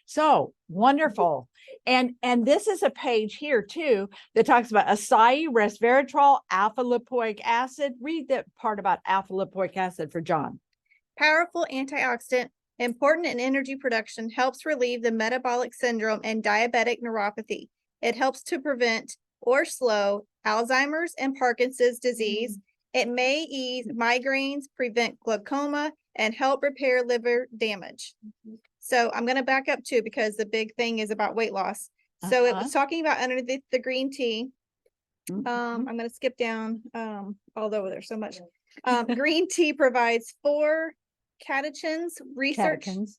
So wonderful. And this is a page here too that talks about acai, resveratrol, alpha lipoic acid. Read that part about alpha lipoic acid for John. Powerful antioxidant, important in energy production, helps relieve the metabolic syndrome and diabetic neuropathy. It helps to prevent or slow Alzheimer's and Parkinson's disease. It may ease migraines, prevent glaucoma, and help repair liver damage. So I'm going to back up too, because the big thing is about weight loss. So it was talking about underneath the green tea. I'm going to skip down, although there's so much. Green tea provides 4 catechins. Catechins.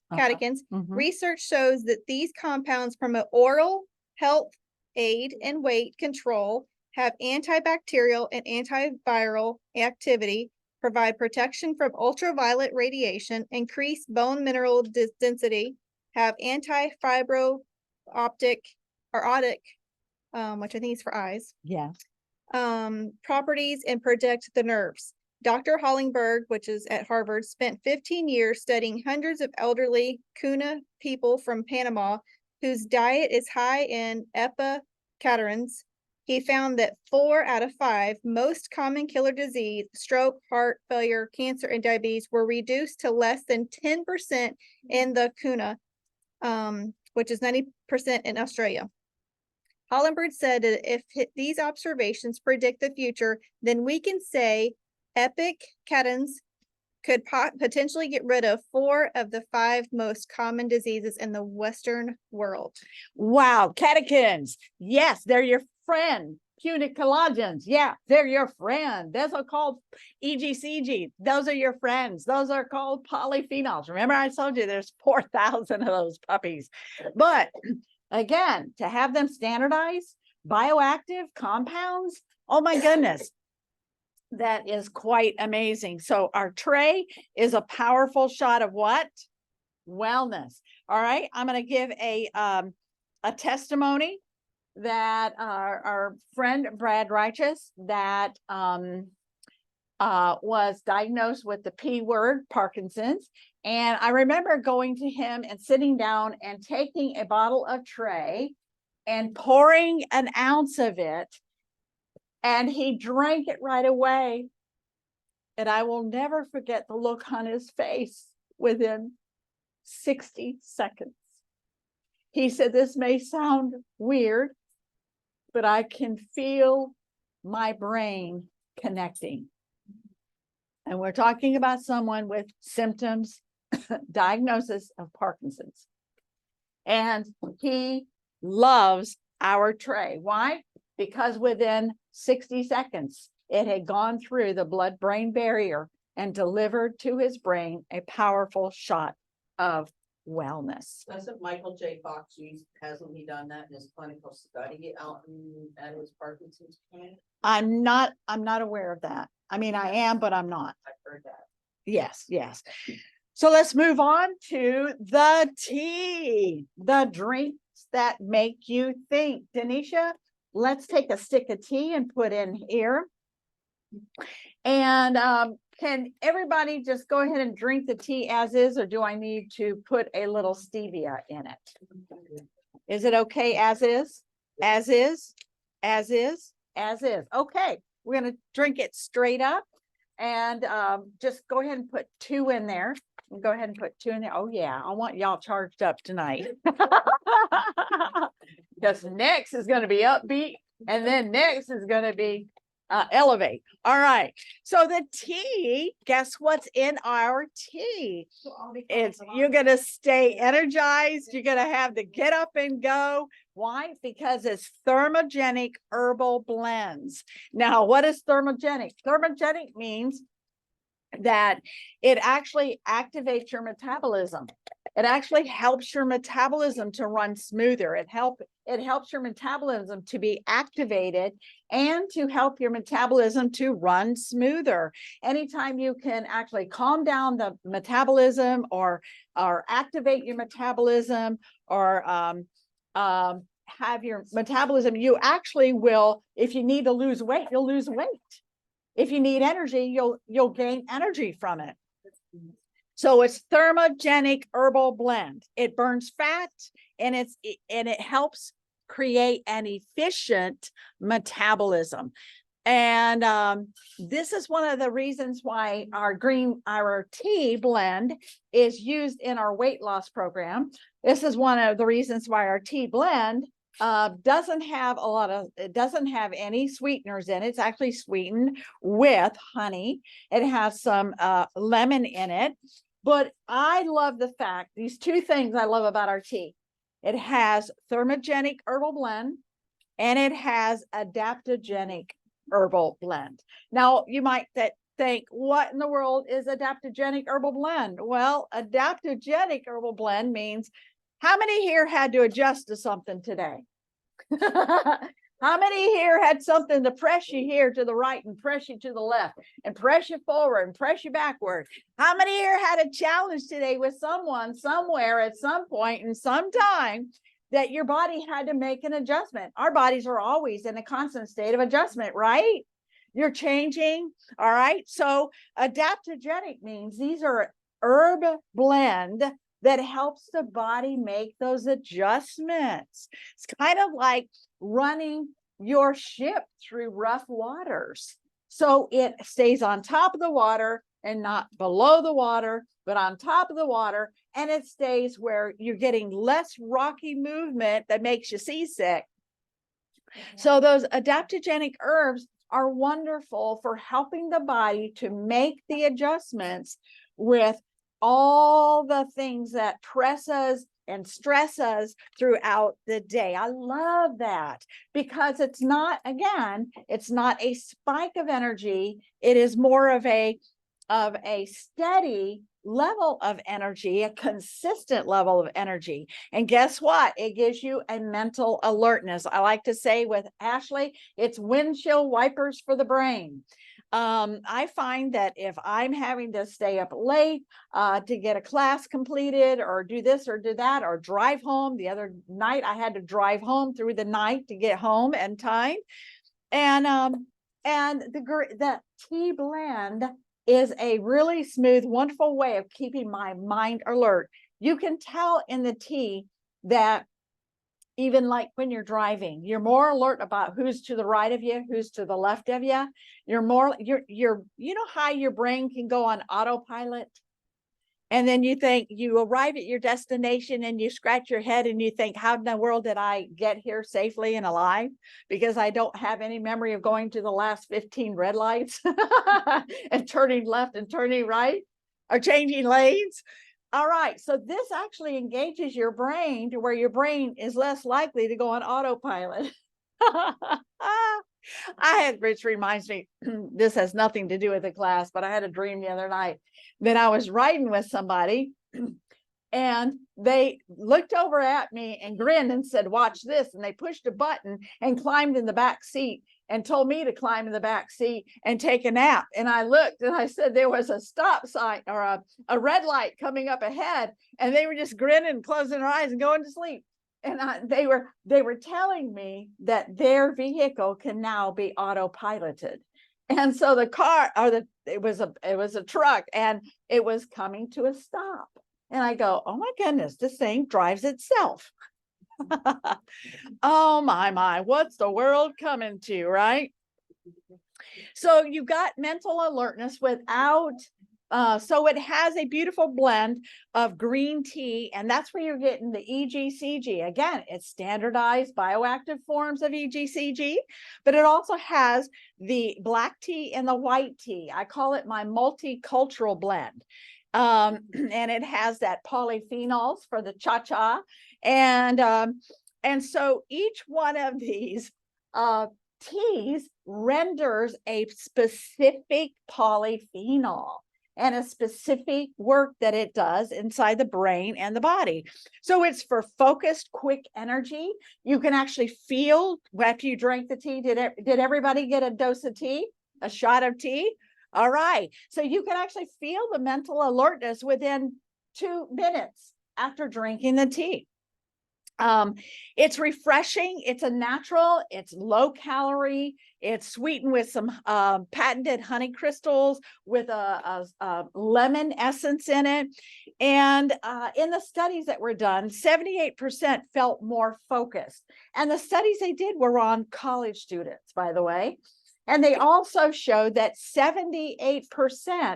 Research shows that these compounds promote oral health, aid in weight control, have antibacterial and antiviral activity, provide protection from ultraviolet radiation, increase bone mineral density, have anti-fibro-optic, which I think is for eyes. Yeah. Properties and protect the nerves. Dr. Hollingberg, which is at Harvard, spent 15 years studying hundreds of elderly Kuna people from Panama whose diet is high in epicatharins, He found that 4 out of 5 most common killer disease, stroke, heart failure, cancer, and diabetes were reduced to less than 10% in the Kuna, which is 90% in Australia. Hollenberg said that if these observations predict the future, then we can say epic catons could potentially get rid of 4 of the 5 most common diseases in the Western world. Wow, catechins. Yes, they're your friend. Punicollagens. Yeah, they're your friend. Those are called EGCG. Those are your friends. Those are called polyphenols. Remember, I told you there's 4,000 of those puppies. But again, to have them standardized, bioactive compounds, oh my goodness. That is quite amazing. So our tray is a powerful shot of what? Wellness. All right. I'm going to give a testimony that our friend Brad Righteous that was diagnosed with the P word, Parkinson's. And I remember going to him and sitting down and taking a bottle of tray and pouring an ounce of it. And he drank it right away. And I will never forget the look on his face within 60 seconds. He said, this may sound weird, but I can feel my brain connecting. And we're talking about someone with symptoms, diagnosis of Parkinson's. And he loves our tray. Why? Because within 60 seconds, it had gone through the blood-brain barrier and delivered to his brain a powerful shot of wellness. Doesn't Michael J. Fox hasn't he done that in his clinical study out at his Parkinson's clinic? I'm not aware of that. I mean, I am, but I'm not. I've heard that. Yes, yes. So let's move on to the tea, the drinks that make you think. Denisha, let's take a stick of tea and put in here. And can everybody just go ahead and drink the tea as is, or do I need to put a little stevia in it? Is it okay as is? As is? As is? As is. Okay, we're going to drink it straight up. And just go ahead and put 2 in there. Go ahead and put 2 in there. Oh yeah, I want y'all charged up tonight. Because next is going to be upbeat, and then next is going to be elevate. All right. So the tea, guess what's in our tea? It's you're going to stay energized. You're going to have to get up and go. Why? Because it's thermogenic herbal blends. Now, what is thermogenic? Thermogenic means that it actually activates your metabolism. It actually helps your metabolism to run smoother. It helps your metabolism to be activated and to help your metabolism to run smoother. Anytime you can actually calm down the metabolism or activate your metabolism or have your metabolism, you actually will, if you need to lose weight, you'll lose weight. If you need energy, you'll gain energy from it. So it's thermogenic herbal blend. It burns fat and it helps create an efficient metabolism. And this is one of the reasons why our tea blend is used in our weight loss program. This is one of the reasons why our tea blend doesn't have any sweeteners in it. It's actually sweetened with honey. It has some lemon in it. But I love the fact, these 2 things I love about our tea. It has thermogenic herbal blend and it has adaptogenic herbal blend. Now, you might think, what in the world is adaptogenic herbal blend? Well, adaptogenic herbal blend means how many here had to adjust to something today? How many here had something to press you here to the right and press you to the left and press you forward and press you backward? How many here had a challenge today with someone somewhere at some point in some time that your body had to make an adjustment? Our bodies are always in a constant state of adjustment, right? You're changing. All right. So adaptogenic means these are herb blend that helps the body make those adjustments. It's kind of like running your ship through rough waters. So it stays on top of the water and not below the water, but on top of the water. And it stays where you're getting less rocky movement that makes you seasick. So those adaptogenic herbs are wonderful for helping the body to make the adjustments with all the things that press us and stress us throughout the day. I love that because it's not, again, it's not a spike of energy. It is more of a steady level of energy, a consistent level of energy. And guess what? It gives you a mental alertness. I like to say with Ashley, it's windshield wipers for the brain. I find that if I'm having to stay up late to get a class completed or do this or do that or drive home, the other night I had to drive home through the night to get home in time. And the tea blend is a really smooth, wonderful way of keeping my mind alert. You can tell in the tea that even like when you're driving, you're more alert about who's to the right of you, who's to the left of you. You're more, you know how your brain can go on autopilot? And then you think you arrive at your destination and you scratch your head and you think, how in the world did I get here safely and alive? Because I don't have any memory of going to the last 15 red lights and turning left and turning right or changing lanes. All right, so this actually engages your brain to where your brain is less likely to go on autopilot. Which reminds me, this has nothing to do with the class, but I had a dream the other night that I was riding with somebody and they looked over at me and grinned and said, watch this. And they pushed a button and climbed in the back seat and told me to climb in the back seat and take a nap. And I looked and I said, there was a stop sign or a red light coming up ahead. And they were just grinning, closing their eyes and going to sleep. And they were telling me that their vehicle can now be autopiloted. And so the car it was a truck and it was coming to a stop. And I go, oh my goodness, this thing drives itself. Oh my, what's the world coming to, right? So you've got mental alertness without, so it has a beautiful blend of green tea, and that's where you're getting the EGCG. Again, it's standardized bioactive forms of EGCG, but it also has the black tea and the white tea. I call it my multicultural blend. And it has that polyphenols for the cha-cha. And so each one of these teas renders a specific polyphenol and a specific work that it does inside the brain and the body. So it's for focused, quick energy. You can actually feel after you drink the tea. Did everybody get a dose of tea? A shot of tea? All right. So you can actually feel the mental alertness within 2 minutes after drinking the tea. It's refreshing. It's a natural, it's low calorie. It's sweetened with some patented honey crystals with a lemon essence in it. And in the studies that were done, 78% felt more focused. And the studies they did were on college students, by the way. And they also showed that 78%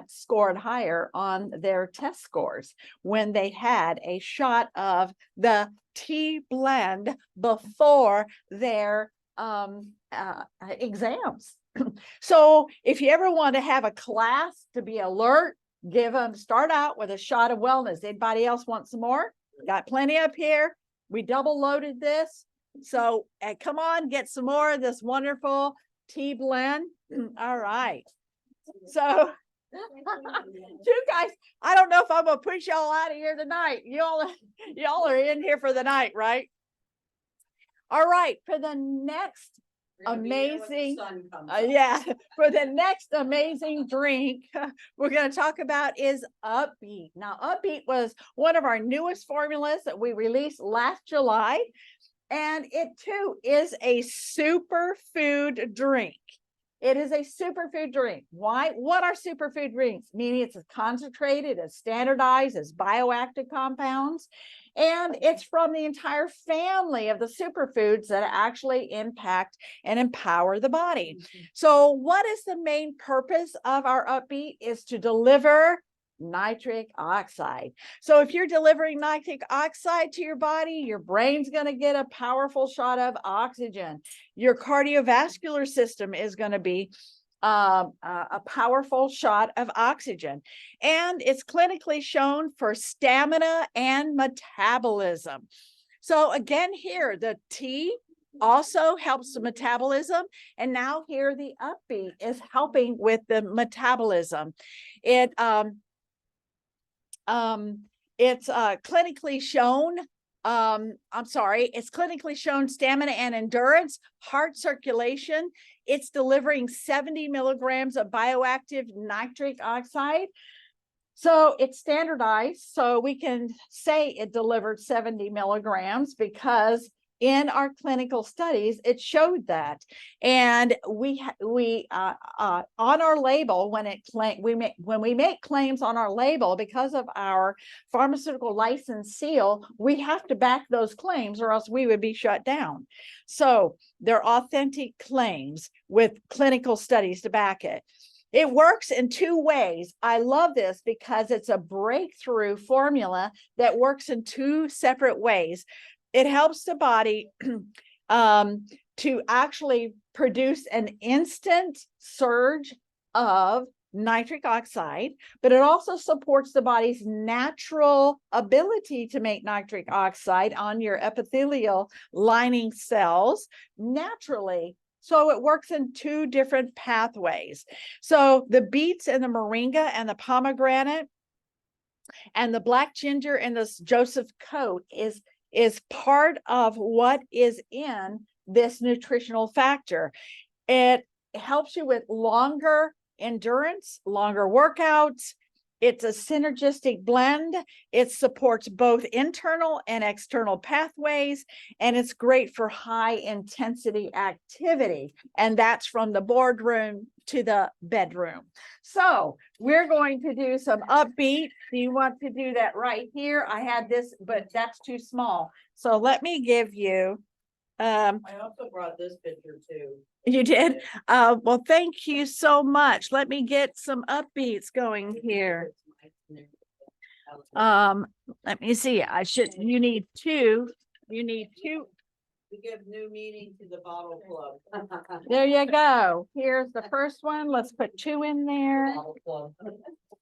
scored higher on their test scores when they had a shot of the tea blend before their exams. So if you ever want to have a class to be alert, start out with a shot of wellness. Anybody else want some more? Got plenty up here. We double loaded this. So come on, get some more of this wonderful tea blend. All right. So you guys, I don't know if I'm gonna push y'all out of here tonight. Y'all are in here for the night, right? All right, for the next amazing, for the next amazing drink we're going to talk about is Upbeat. Now, Upbeat was one of our newest formulas that we released last July. And it too is a superfood drink. It is a superfood drink. Why? What are superfood drinks? Meaning it's concentrated, it's standardized, it's bioactive compounds. And it's from the entire family of the superfoods that actually impact and empower the body. So what is the main purpose of our Upbeat? Is to deliver nitric oxide. So if you're delivering nitric oxide to your body, your brain's going to get a powerful shot of oxygen. Your cardiovascular system is going to be a powerful shot of oxygen. And it's clinically shown for stamina and metabolism. So again, here, the tea also helps the metabolism. And now here, the Upbeat is helping with the metabolism. It's clinically shown, it's clinically shown stamina and endurance, heart circulation. It's delivering 70 milligrams of bioactive nitric oxide. So it's standardized. So we can say it delivered 70 milligrams because in our clinical studies, it showed that. And we on our label, when we make claims on our label, because of our pharmaceutical license seal, we have to back those claims or else we would be shut down. So they're authentic claims with clinical studies to back it. It works in two ways. I love this because it's a breakthrough formula that works in two separate ways. It helps the body to actually produce an instant surge of nitric oxide, but it also supports the body's natural ability to make nitric oxide on your epithelial lining cells naturally. So it works in two different pathways. So the beets and the moringa and the pomegranate and the black ginger and this Joseph coat is part of what is in this nutritional factor. It helps you with longer endurance, longer workouts. It's a synergistic blend. It supports both internal and external pathways, and it's great for high intensity activity. And that's from the boardroom to the bedroom. So we're going to do some Upbeat. Do you want to do that right here? I had this, but that's too small. So let me give you, I also brought this picture too. you did? Well, thank you so much. Let me get some Upbeats going here. Let me see. You need two. To give new meaning to the bottle club. There you go. Here's the first one. Let's put two in there. Bottle club.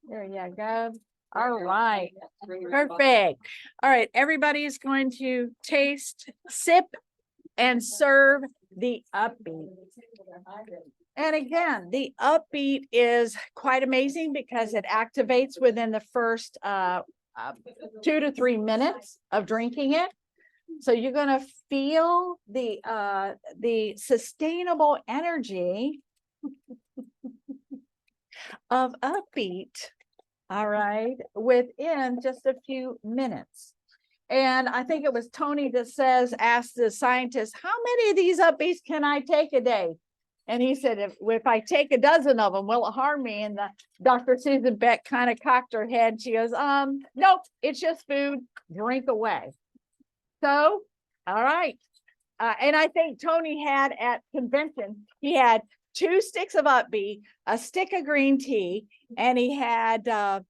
There you go. All right. Perfect. All right. Everybody is going to taste, sip, and serve the Upbeat. And again, the Upbeat is quite amazing because it activates within the first 2 to 3 minutes of drinking it. So you're going to feel the sustainable energy of Upbeat, all right, within just a few minutes. And I think it was Tony that asked the scientist, how many of these Upbeats can I take a day? And he said, if I take a dozen of them, will it harm me? And Dr. Susan Beck kind of cocked her head. She goes, nope, it's just food, drink away. So, all right. And I think Tony had at convention, he had 2 sticks of Upbeat, a stick of green tea, and he had a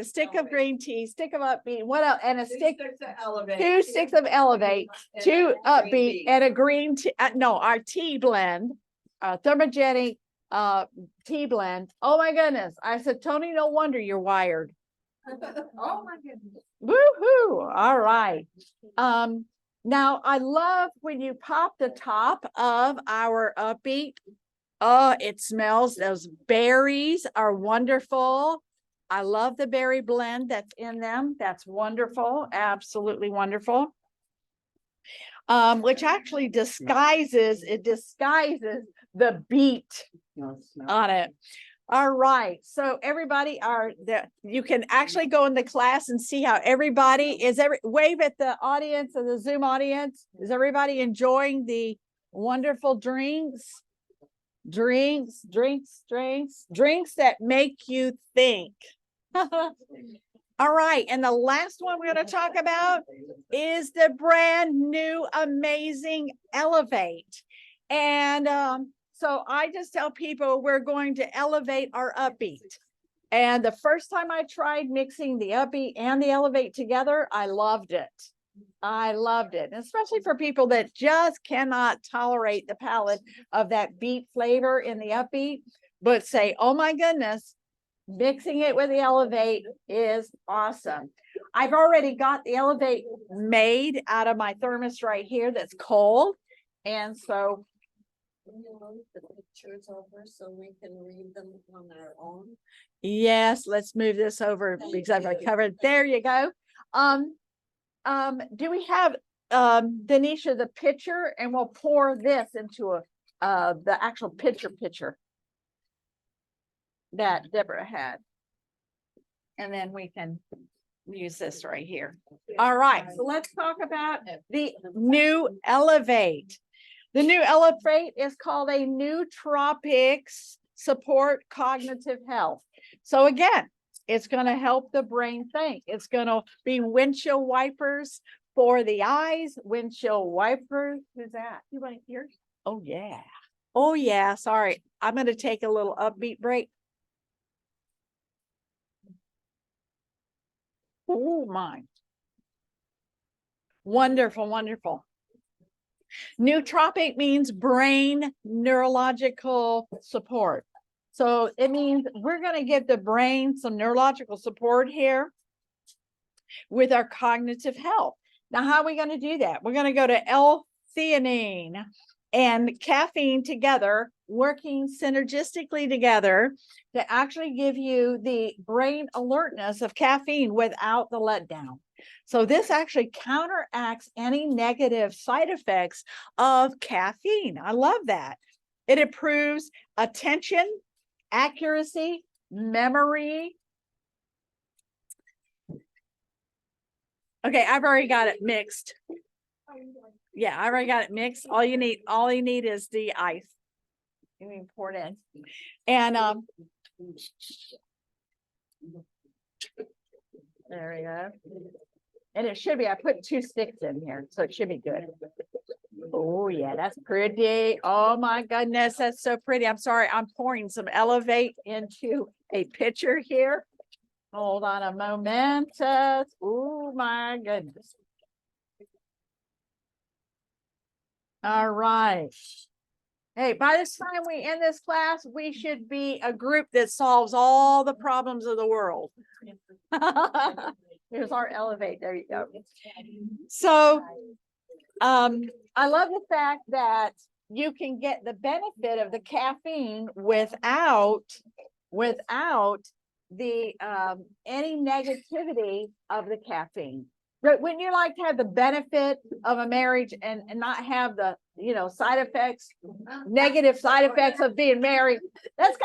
stick of green tea, stick of Upbeat, what else? And a stick, 2 sticks of Elevate, 2 Upbeat, and a green tea, our tea blend, thermogenic tea blend. Oh my goodness. I said, Tony, no wonder you're wired. Oh my goodness. Woohoo. All right. Now I love when you pop the top of our Upbeat. Oh, it smells, those berries are wonderful. I love the berry blend that's in them. That's wonderful. Absolutely wonderful. Which actually disguises the beet on it. All right. So everybody you can actually go in the class and see how everybody wave at the audience and the Zoom audience. Is everybody enjoying the wonderful drinks? Drinks that make you think. All right, and the last one we're going to talk about is the brand new amazing Elevate. And so I just tell people we're going to elevate our upbeat. And the first time I tried mixing the upbeat and the Elevate together, I loved it. I loved it, and especially for people that just cannot tolerate the palate of that beet flavor in the upbeat, but say, oh my goodness, mixing it with the Elevate is awesome. I've already got the Elevate made out of my thermos right here that's cold. And so The pictures over so we can read them on our own. yes, let's move this over because I've already covered. There you go. Do we have Denisha the pitcher, and we'll pour this into the actual pitcher that Deborah had. And then we can use this right here. All right, so let's talk about the new Elevate. The new Elevate is called a Nootropics Support Cognitive Health. So again, it's going to help the brain think. It's going to be windshield wipers for the eyes, windshield wipers. Who's that? You want to hear? Oh, yeah. Oh, yeah. Sorry. I'm going to take a little upbeat break. Oh, my. Wonderful, wonderful. Nootropic means brain neurological support. So it means we're going to give the brain some neurological support here with our cognitive health. Now, how are we going to do that? We're going to go to L-theanine and caffeine together, working synergistically together to actually give you the brain alertness of caffeine without the letdown. So this actually counteracts any negative side effects of caffeine. I love that. It improves attention, accuracy, memory. Okay, I've already got it mixed. Yeah, I already got it mixed. All you need is the ice. You can pour it in. And there we go. And it should be, I put 2 sticks in here, so it should be good. Oh yeah, that's pretty. Oh my goodness, that's so pretty. I'm sorry, I'm pouring some Elevate into a pitcher here. Hold on a moment. Oh my goodness. All right. Hey, by the time we end this class, we should be a group that solves all the problems of the world. Here's our Elevate. There you go. So, I love the fact that you can get the benefit of the caffeine without the any negativity of the caffeine. But wouldn't you like to have the benefit of a marriage and not have the, side effects, negative side effects of being married? That's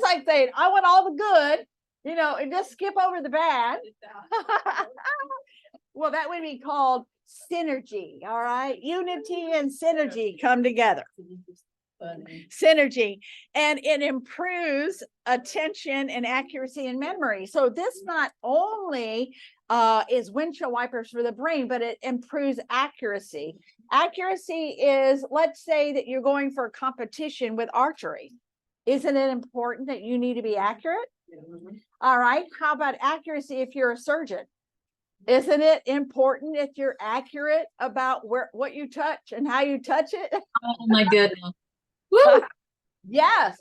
like saying, I want all the good, and just skip over the bad. Well, that would be called synergy. All right. Unity and synergy come together. Synergy, and it improves attention and accuracy and memory. So this not only is windshield wipers for the brain, but it improves accuracy. Accuracy is, let's say that you're going for a competition with archery. Isn't it important that you need to be accurate? All right. How about accuracy if you're a surgeon? Isn't it important if you're accurate about what you touch and how you touch it? Oh my goodness. Woo! Yes,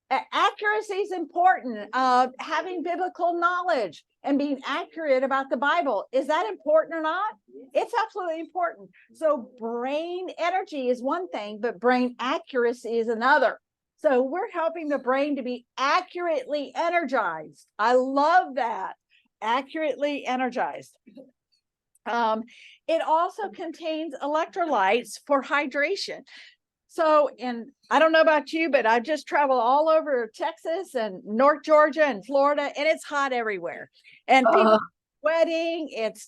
accuracy is important. Having biblical knowledge and being accurate about the Bible, is that important or not? It's absolutely important. So brain energy is one thing, but brain accuracy is another. So we're helping the brain to be accurately energized. I love that. Accurately energized. It also contains electrolytes for hydration. So, and I don't know about you, but I just traveled all over Texas and North Georgia and Florida, and it's hot everywhere. And people are sweating. It's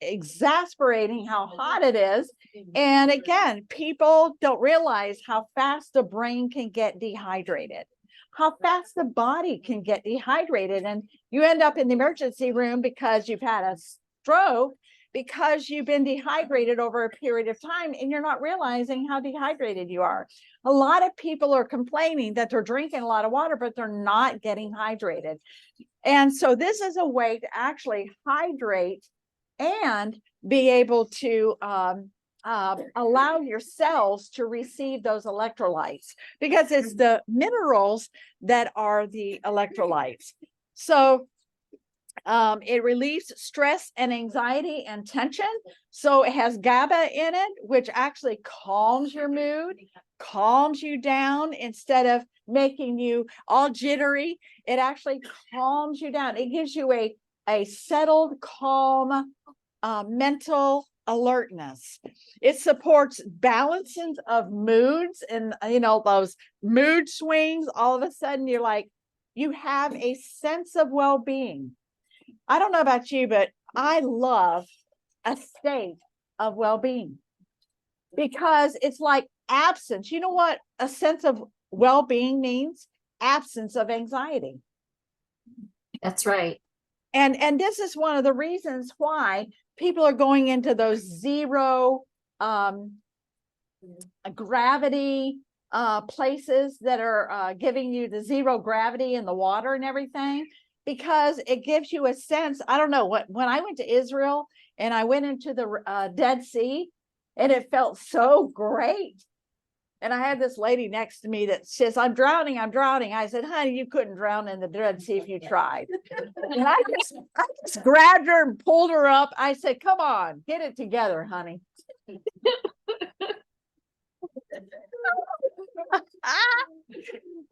exasperating how hot it is. And again, people don't realize how fast the brain can get dehydrated. how fast the body can get dehydrated. And you end up in the emergency room because you've had a stroke, because you've been dehydrated over a period of time and you're not realizing how dehydrated you are. A lot of people are complaining that they're drinking a lot of water, but they're not getting hydrated. And so this is a way to actually hydrate and be able to allow your cells to receive those electrolytes, because it's the minerals that are the electrolytes. So it relieves stress and anxiety and tension. So it has GABA in it, which actually calms your mood, calms you down instead of making you all jittery. It actually calms you down. It gives you a settled, calm, mental alertness. It supports balances of moods, and those mood swings. All of a sudden you're like, you have a sense of well-being. I don't know about you, but I love a state of well-being, because it's like absence. You know what a sense of well-being means? Absence of anxiety. That's right. And this is one of the reasons why people are going into those zero gravity places that are giving you the zero gravity in the water and everything, because it gives you a sense. I don't know, when I went to Israel and I went into the Dead Sea, and it felt so great. And I had this lady next to me that says, I'm drowning, I'm drowning. I said, honey, you couldn't drown in the Dead Sea if you tried. And I just grabbed her and pulled her up. I said, come on, get it together, honey.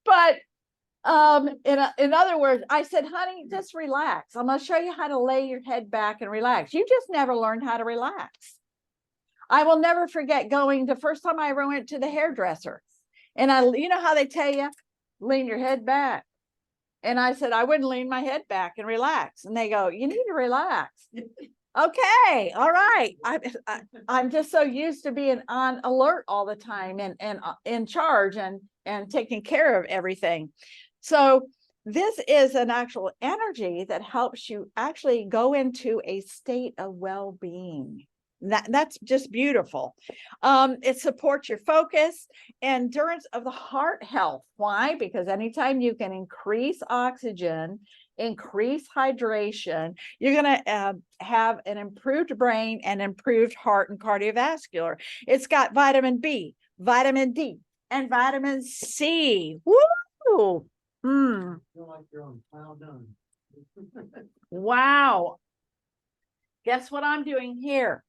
But in other words, I said, honey, just relax. I'm going to show you how to lay your head back and relax. You just never learned how to relax. I will never forget going the first time I ever went to the hairdresser. And you know how they tell you, lean your head back. And I said, I wouldn't lean my head back and relax. And they go, you need to relax. Okay, all right. I'm just so used to being on alert all the time and in charge and taking care of everything. So this is an actual energy that helps you actually go into a state of well-being. That's just beautiful. It supports your focus, endurance of the heart health. Why? Because anytime you can increase oxygen, increase hydration, you're going to have an improved brain and improved heart and cardiovascular. It's got vitamin B, vitamin D, and vitamin C. Woo! Wow. Guess what I'm doing here?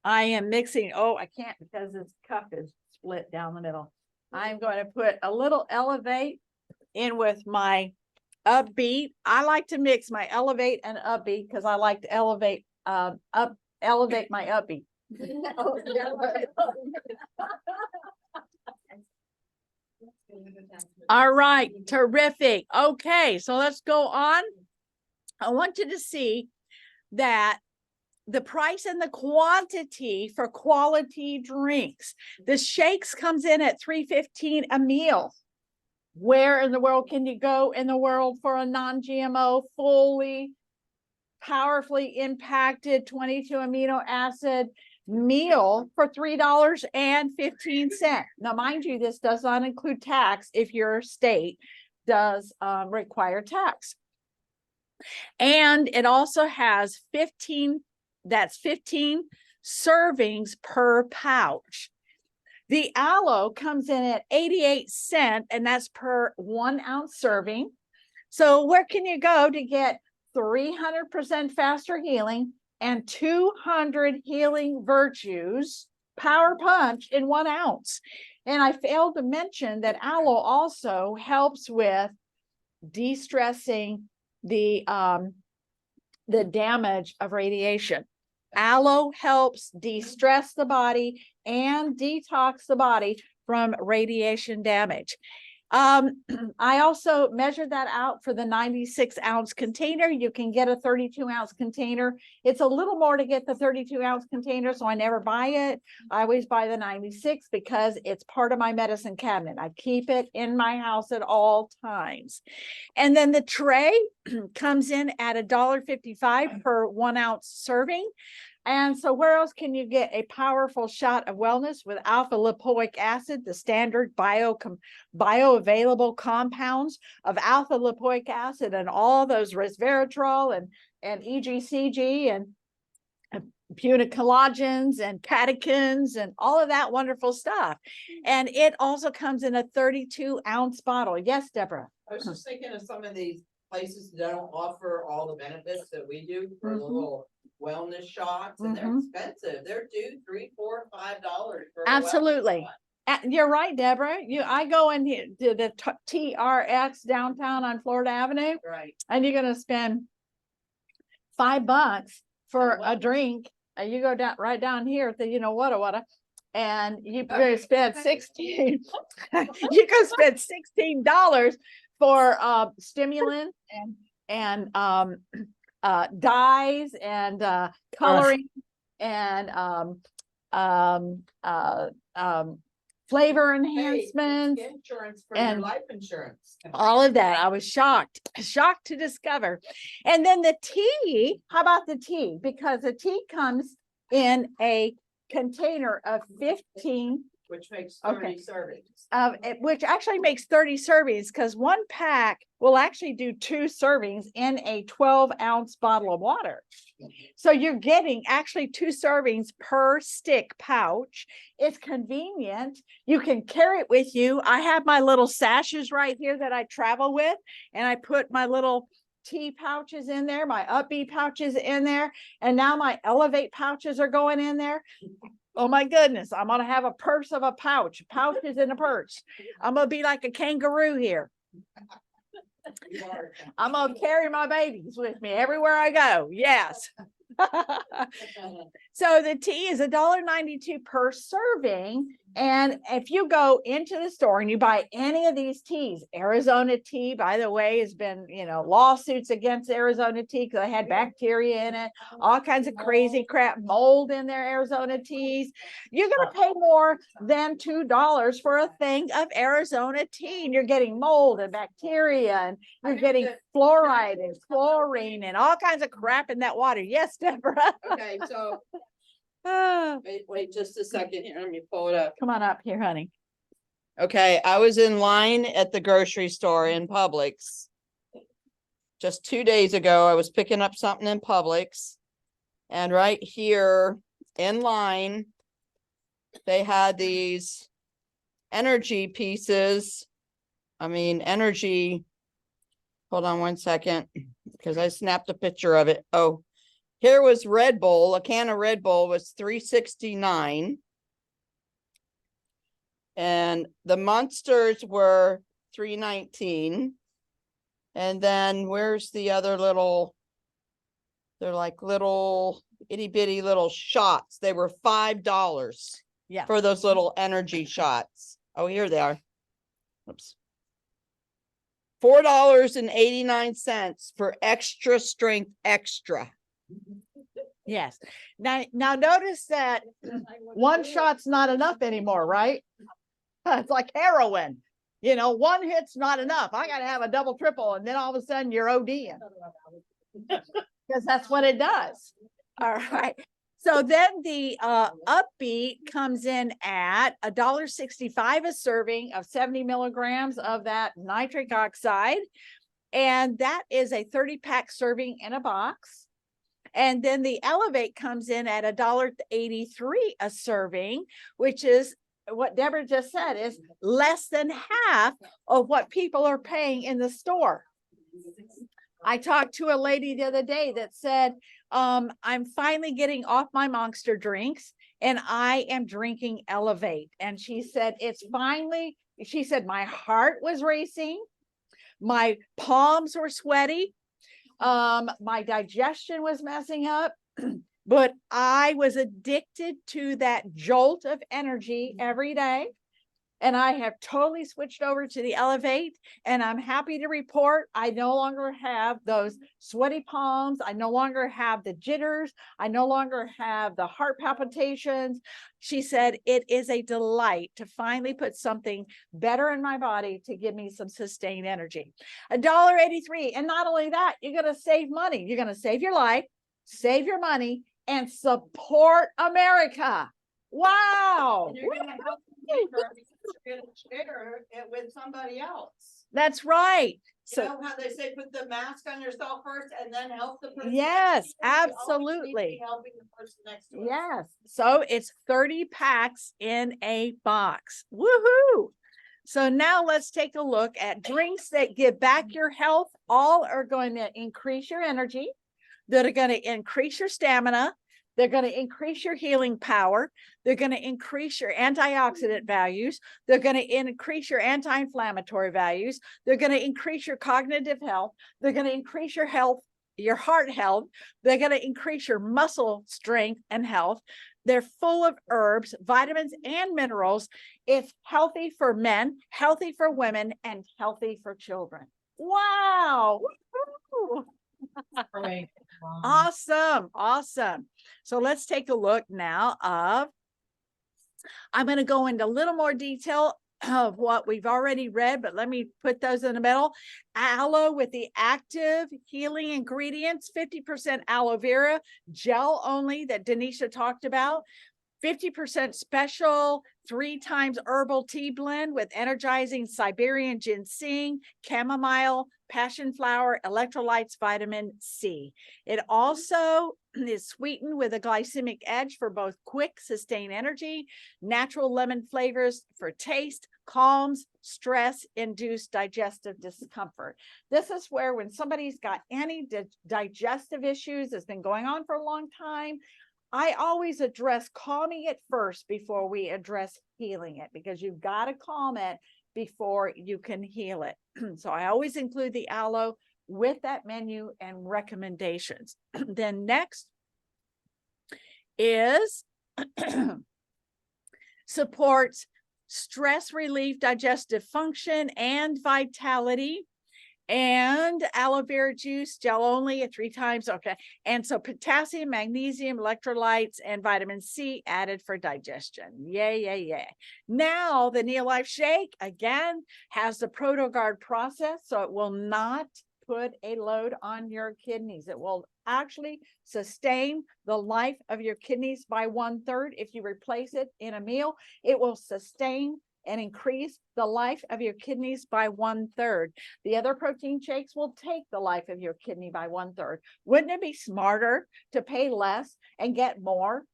I am mixing. Oh, I can't because this cup is split down the middle. I'm going to put a little Elevate in with my Upbeat. I like to mix my Elevate and Upbeat because I like to elevate my Upbeat. All right, terrific. Okay, so let's go on. I want you to see that the price and the quantity for quality drinks. The shakes comes in at $3.15 a meal. Where in the world can you go in the world for a non-GMO, fully, powerfully impacted 22 amino acid meal for $3.15? Now, mind you, this does not include tax if your state does require tax. And it also has 15 servings per pouch. The aloe comes in at 88 cents, and that's per 1 ounce serving. So where can you go to get 300% faster healing and 200 healing virtues power punch in 1 ounce? And I failed to mention that aloe also helps with de-stressing the damage of radiation. Aloe helps de-stress the body and detox the body from radiation damage. I also measured that out for the 96-ounce container. You can get a 32-ounce container. It's a little more to get the 32-ounce container, so I never buy it. I always buy the 96 because it's part of my medicine cabinet. I keep it in my house at all times. And then the tray comes in at $1.55 per 1 ounce serving. And so where else can you get a powerful shot of wellness with alpha lipoic acid, the standard bioavailable compounds of alpha lipoic acid, and all those resveratrol and EGCG and punicologens and catechins and all of that wonderful stuff. And it also comes in a 32-ounce bottle. Yes, Deborah. I was just thinking of some of these places that don't offer all the benefits that we do for the Mhm. little wellness shots, and they're Mhm. expensive. They're $2, $3, $4, $5 for a wellness Absolutely. shot. You're right, Deborah. I go in here to the TRX downtown on Florida Avenue, Right. and you're gonna spend $5 for a Wow. drink. And you go down right down here at the, what, and you're gonna spend 16. You can spend $16 for stimulant and dyes and coloring and flavor Hey, enhancements. it's insurance for your and- life insurance. All of that. I was shocked to discover. And then the tea, how about the tea? Because the tea comes in a container of 15 Which makes Okay. 30 servings. which actually makes 30 servings, because one pack will actually do 2 servings in a 12-ounce bottle of water. So you're getting actually 2 servings per stick pouch. It's convenient. You can carry it with you. I have my little sashes right here that I travel with, and I put my little tea pouches in there, my Up-B pouches in there, and now my Elevate pouches are going in there. Oh my goodness, I'm gonna have a purse of a pouch. Pouches in a purse. I'm gonna be like a kangaroo here. You are. I'm gonna carry my babies with me everywhere I go. Yes. So the tea is $1.92 per serving. And if you go into the store and you buy any of these teas, Arizona tea, by the way, has been, lawsuits against Arizona tea because they had bacteria in it, all kinds of crazy crap, mold in their Arizona teas. You're going to pay more than $2 for a thing of Arizona tea. And you're getting mold and bacteria, and you're getting fluoride and chlorine and all kinds of crap in that water. Yes, Deborah. Okay, so Ah, wait just a second here. Let me pull it up. come on up here, honey. Okay, I was in line at the grocery store in Publix. Just 2 days ago, I was picking up something in Publix. And right here in line, they had these energy pieces. Hold on 1 second, because I snapped a picture of it. Oh, here was Red Bull. A can of Red Bull was $3.69. And the Monsters were $3.19. And then where's the other little, they're like little itty bitty little shots. They were $5 Yeah. for those little energy shots. Oh, here they are. Oops. $4.89 for extra strength extra. Yes. Now notice that one shot's not enough anymore, right? It's like heroin. One hit's not enough. I gotta have a double, triple, and then all of a sudden you're ODing. Because that's what it does. All right. So then the Up-B comes in at $1.65 a serving of 70 milligrams of that nitric oxide. And that is a 30-pack serving in a box. And then the Elevate comes in at $1.83 a serving, which is what Deborah just said, is less than half of what people are paying in the store. I talked to a lady the other day that said, I'm finally getting off my Monster drinks and I am drinking Elevate. And she said, she said, my heart was racing. My palms were sweaty. My digestion was messing up, but I was addicted to that jolt of energy every day. and I have totally switched over to the Elevate, and I'm happy to report I no longer have those sweaty palms. I no longer have the jitters. I no longer have the heart palpitations. She said it is a delight to finally put something better in my body to give me some sustained energy. $1.83. And not only that, you're going to save money. You're going to save your life, save your money, and support America. Wow. And you're gonna help them deeper because you're gonna share it with somebody else. That's right. You So know how they say put the mask on yourself first and then help the person? yes, next to you? We always need to be absolutely. Helping the person next to us. Yes. So it's 30 packs in a box. Woohoo. So now let's take a look at drinks that give back your health. All are going to increase your energy. They're going to increase your stamina. They're going to increase your healing power. They're going to increase your antioxidant values. They're going to increase your anti-inflammatory values. They're going to increase your cognitive health. They're going to increase your health, your heart health. They're going to increase your muscle strength and health. They're full of herbs, vitamins, and minerals. It's healthy for men, healthy for women, and healthy for children. Wow. Woo-hoo. Right. Awesome. Awesome. So let's take a look now of, I'm going to go into a little more detail of what we've already read, but let me put those in the middle. Aloe with the active healing ingredients, 50% aloe vera gel only that Denisha talked about. 50% special 3 times herbal tea blend with energizing Siberian ginseng, chamomile, passion flower, electrolytes, vitamin C. It also is sweetened with a glycemic edge for both quick, sustained energy, natural lemon flavors for taste, calms, stress-induced digestive discomfort. This is where when somebody's got any digestive issues that's been going on for a long time, I always address calming it first before we address healing it, because you've got to calm it before you can heal it. So I always include the aloe with that menu and recommendations. Then next is supports stress relief, digestive function, and vitality. And aloe vera juice, gel only at 3 times. Okay. And so potassium, magnesium, electrolytes, and vitamin C added for digestion. Yay, yay, yay. Now the Neolife Shake, again, has the ProtoGuard process, so it will not put a load on your kidneys. It will actually sustain the life of your kidneys by 1/3. If you replace it in a meal, it will sustain and increase the life of your kidneys by 1/3. The other protein shakes will take the life of your kidney by 1/3. Wouldn't it be smarter to pay less and get more?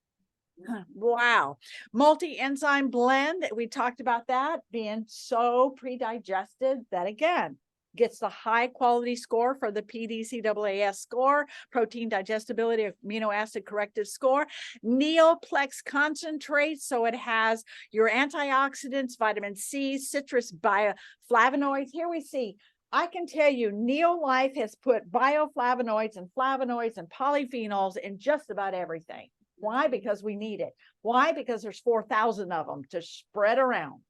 Wow. Multi-enzyme blend, we talked about that being so pre-digested that again, gets the high quality score for the PDCAAS score, protein digestibility, amino acid corrective score. Neoplex concentrate, so it has your antioxidants, vitamin C, citrus bioflavonoids. Here we see, I can tell you Neolife has put bioflavonoids and flavonoids and polyphenols in just about everything. Why? Because we need it. Why? Because there's 4,000 of them to spread around.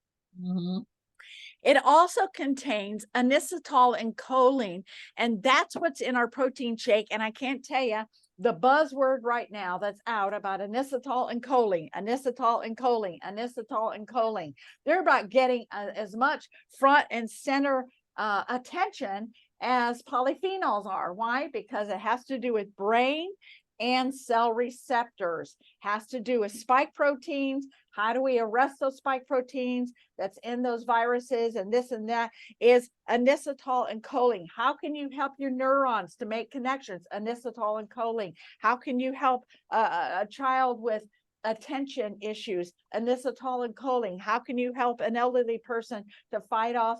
It also contains inositol and choline, and that's what's in our protein shake. And I can't tell you the buzzword right now that's out about inositol and choline, inositol and choline, inositol and choline. They're about getting as much front and center attention as polyphenols are. Why? Because it has to do with brain and cell receptors, has to do with spike proteins. How do we arrest those spike proteins that's in those viruses and this and that is inositol and choline. How can you help your neurons to make connections? Inositol and choline. How can you help a child with attention issues? Inositol and choline. How can you help an elderly person to fight off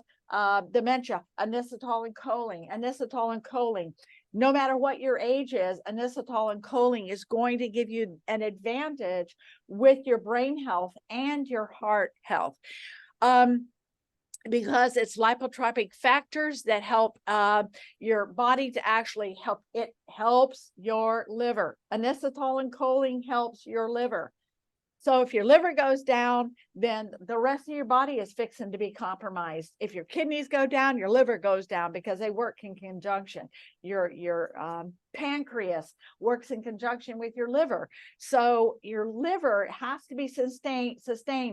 dementia? Inositol and choline. Inositol and choline. No matter what your age is, inositol and choline is going to give you an advantage with your brain health and your heart health. Because it's lipotropic factors that help your body to actually help. It helps your liver. Inositol and choline helps your liver. So if your liver goes down, then the rest of your body is fixing to be compromised. If your kidneys go down, your liver goes down because they work in conjunction. Your pancreas works in conjunction with your liver. So your liver has to be sustained.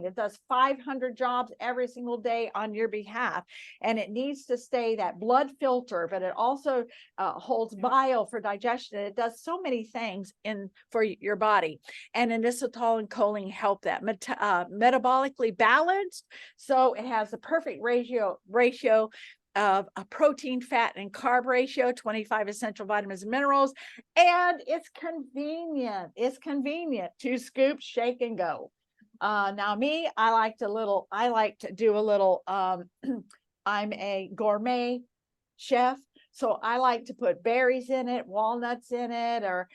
It does 500 jobs every single day on your behalf. And it needs to stay that blood filter, but it also holds bile for digestion. It does so many things for your body. And inositol and choline help that. Metabolically balanced, so it has a perfect ratio of a protein, fat, and carb ratio, 25 essential vitamins and minerals, and it's convenient. It's convenient. 2 scoops, shake and go. Now me, I like to do a little, I'm a gourmet chef. So I like to put berries in it, walnuts in it, or,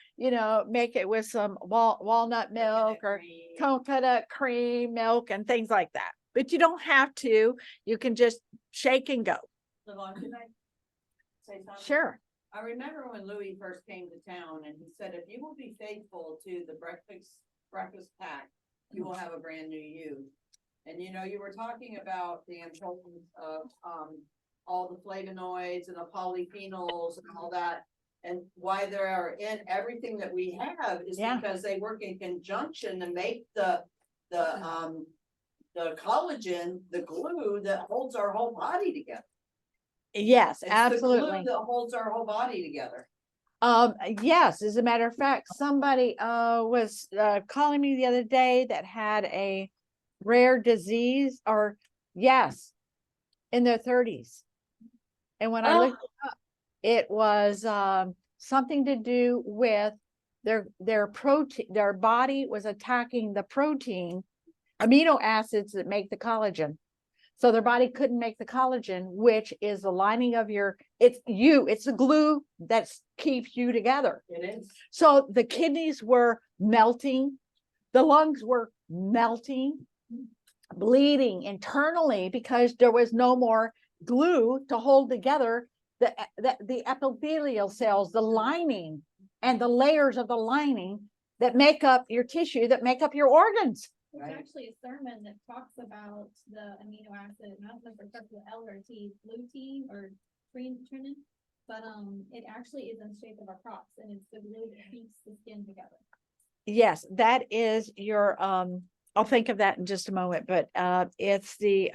make it with some walnut milk or coconut cream milk and things like that. But you don't have to. You can just shake and go. Levon, can I say something? Sure. I remember when Louis first came to town and he said, if you will be faithful to the breakfast pack, you will have a brand new you. And you were talking about the importance of all the flavonoids and the polyphenols and all that. And why they are in everything that we have is Yeah. because they work in conjunction to make the collagen, the glue that holds our whole body together. Yes, It's the absolutely. glue that holds our whole body together. Yes, as a matter of fact, somebody was calling me the other day that had a rare disease, or yes, in their 30s. And when I looked it up, it was something to do with their protein. Their body was attacking the protein amino acids that make the collagen. So their body couldn't make the collagen, which is the lining of it's the glue that keeps you together. It is. So the kidneys were melting, the lungs were melting, bleeding internally because there was no more glue to hold together the epithelial cells, the lining and the layers of the lining that make up your tissue, that make up your organs. There's actually a sermon that talks about the amino acid, and I don't know if it starts with L or T, lutein or trinin, but it actually is in the shape of our crops, and it's the glue that keeps the skin together. Yes, that is your I'll think of that in just a moment, but it's the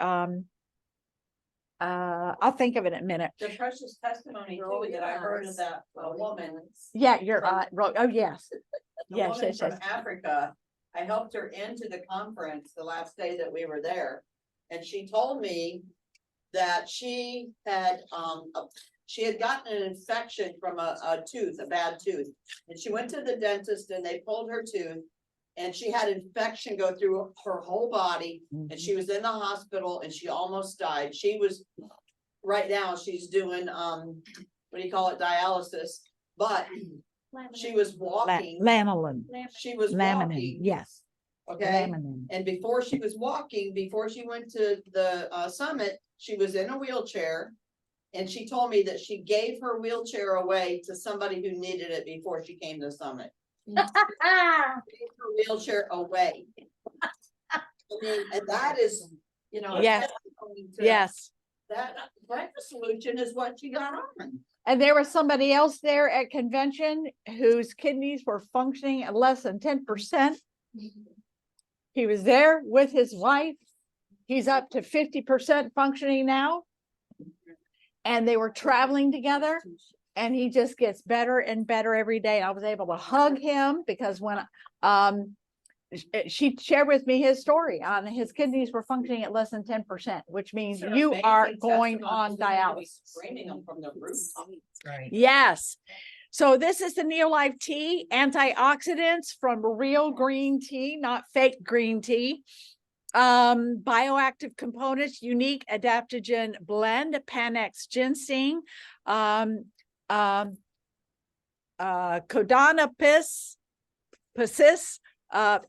I'll think of it in a minute. The precious testimony too that I heard of that woman. Yeah, you're From- oh yes. The Yes, woman yes, from yes. Africa, I helped her into the conference the last day that we were there. And she told me that she had gotten an infection from a tooth, a bad tooth. And she went to the dentist and they pulled her tooth. And she had infection go through her whole body and she was in the hospital and she almost died. Right now, she's doing, what do you call it, dialysis, but she was walking, Lanolin, she was laminin, walking, yes, okay? laminin. And before she was walking, before she went to the summit, she was in a wheelchair. And she told me that she gave her wheelchair away to somebody who needed it before she came to summit. Gave her wheelchair away. I mean, and that is, a Yes. testimony to Yes. that breakfast solution is what you got on. And there was somebody else there at convention whose kidneys were functioning at less than 10%. He was there with his wife. He's up to 50% functioning now. And they were traveling together. And he just gets better and better every day. I was able to hug him because when she shared with me his story on his kidneys were functioning at less than 10%, which means They're you are amazing going testimonies. on We need to be dialysis. Screaming them from the rooftop. Right. Yes. So this is the Neolife tea, antioxidants from real green tea, not fake green tea. Bioactive components, unique adaptogen blend, Panax ginseng, Codonopsis,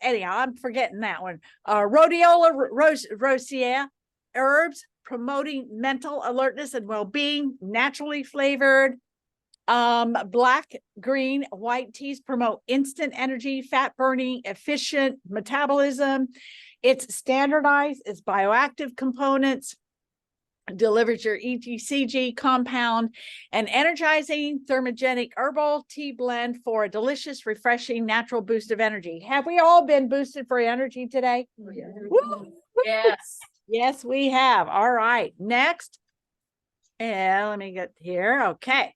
anyhow, I'm forgetting that one. Rhodiola rosea herbs promoting mental alertness and well-being, naturally flavored. Black, green, white teas promote instant energy, fat burning, efficient metabolism. It's standardized, it's bioactive components, delivers your EGCG compound, an energizing thermogenic herbal tea blend for a delicious, refreshing, natural boost of energy. Have we all been boosted for energy today? Woo! Yes. Yes, we have. All right, next. And let me get here. Okay.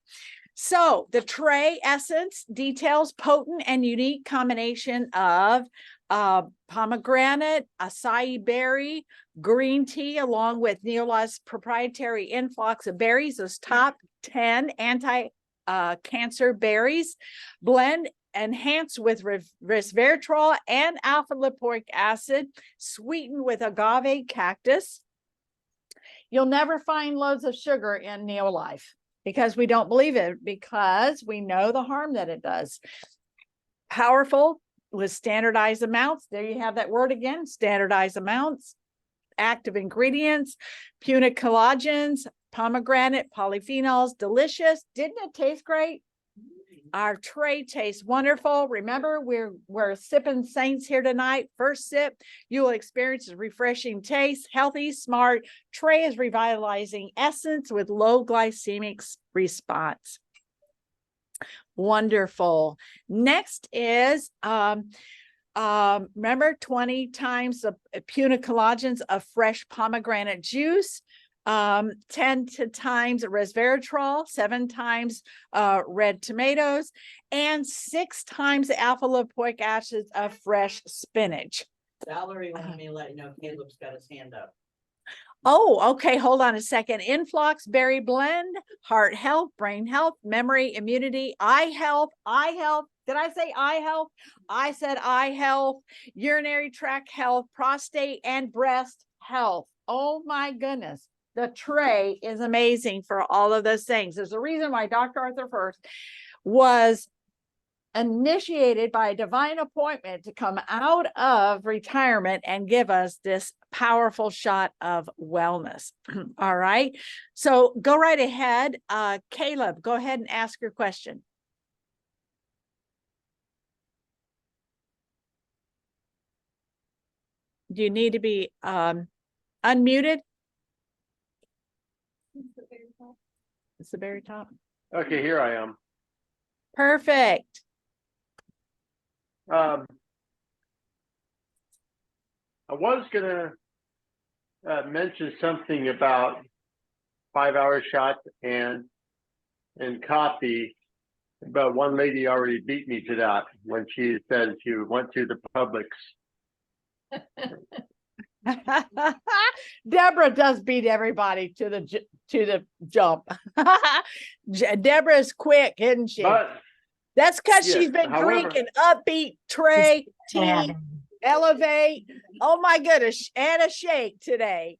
So the Tray Essence details potent and unique combination of pomegranate, acai berry, green tea, along with Neola's proprietary influx of berries, those top 10 anti-cancer berries, blend enhanced with resveratrol and alpha lipoic acid, sweetened with agave cactus. You'll never find loads of sugar in Neolife because we don't believe it, because we know the harm that it does. Powerful with standardized amounts. There you have that word again, standardized amounts. Active ingredients, punicollagens, pomegranate, polyphenols, delicious. Didn't it taste great? Our Tray tastes wonderful. Remember, we're sipping Saints here tonight. First sip, you will experience a refreshing taste, healthy, smart. Tray is revitalizing essence with low glycemic response. Wonderful. Next is remember 20 times the punicollagens of fresh pomegranate juice. 10 times resveratrol, 7 times red tomatoes, and 6 times the alpha lipoic acid of fresh spinach. Valerie wanted me to let you know Caleb's got his hand up. Oh, okay. Hold on a second. Influx berry blend, heart health, brain health, memory, immunity, eye health. Did I say eye health? I said eye health, urinary tract health, prostate and breast health. Oh my goodness. The Tray is amazing for all of those things. There's a reason why Dr. Arthur First was initiated by a divine appointment to come out of retirement and give us this powerful shot of wellness. All right. So go right ahead. Caleb, go ahead and ask your question. Do you need to be unmuted? It's the very top. Okay, here I am. Perfect. I was gonna mention something about 5-hour shots and coffee, but one lady already beat me to that when she said she went to the Publix. Deborah does beat everybody to the jump. Deborah's quick, isn't she? But That's because yes, she's been however- drinking Upbeat, Tray, tea, Elevate. Oh my goodness, and a shake today.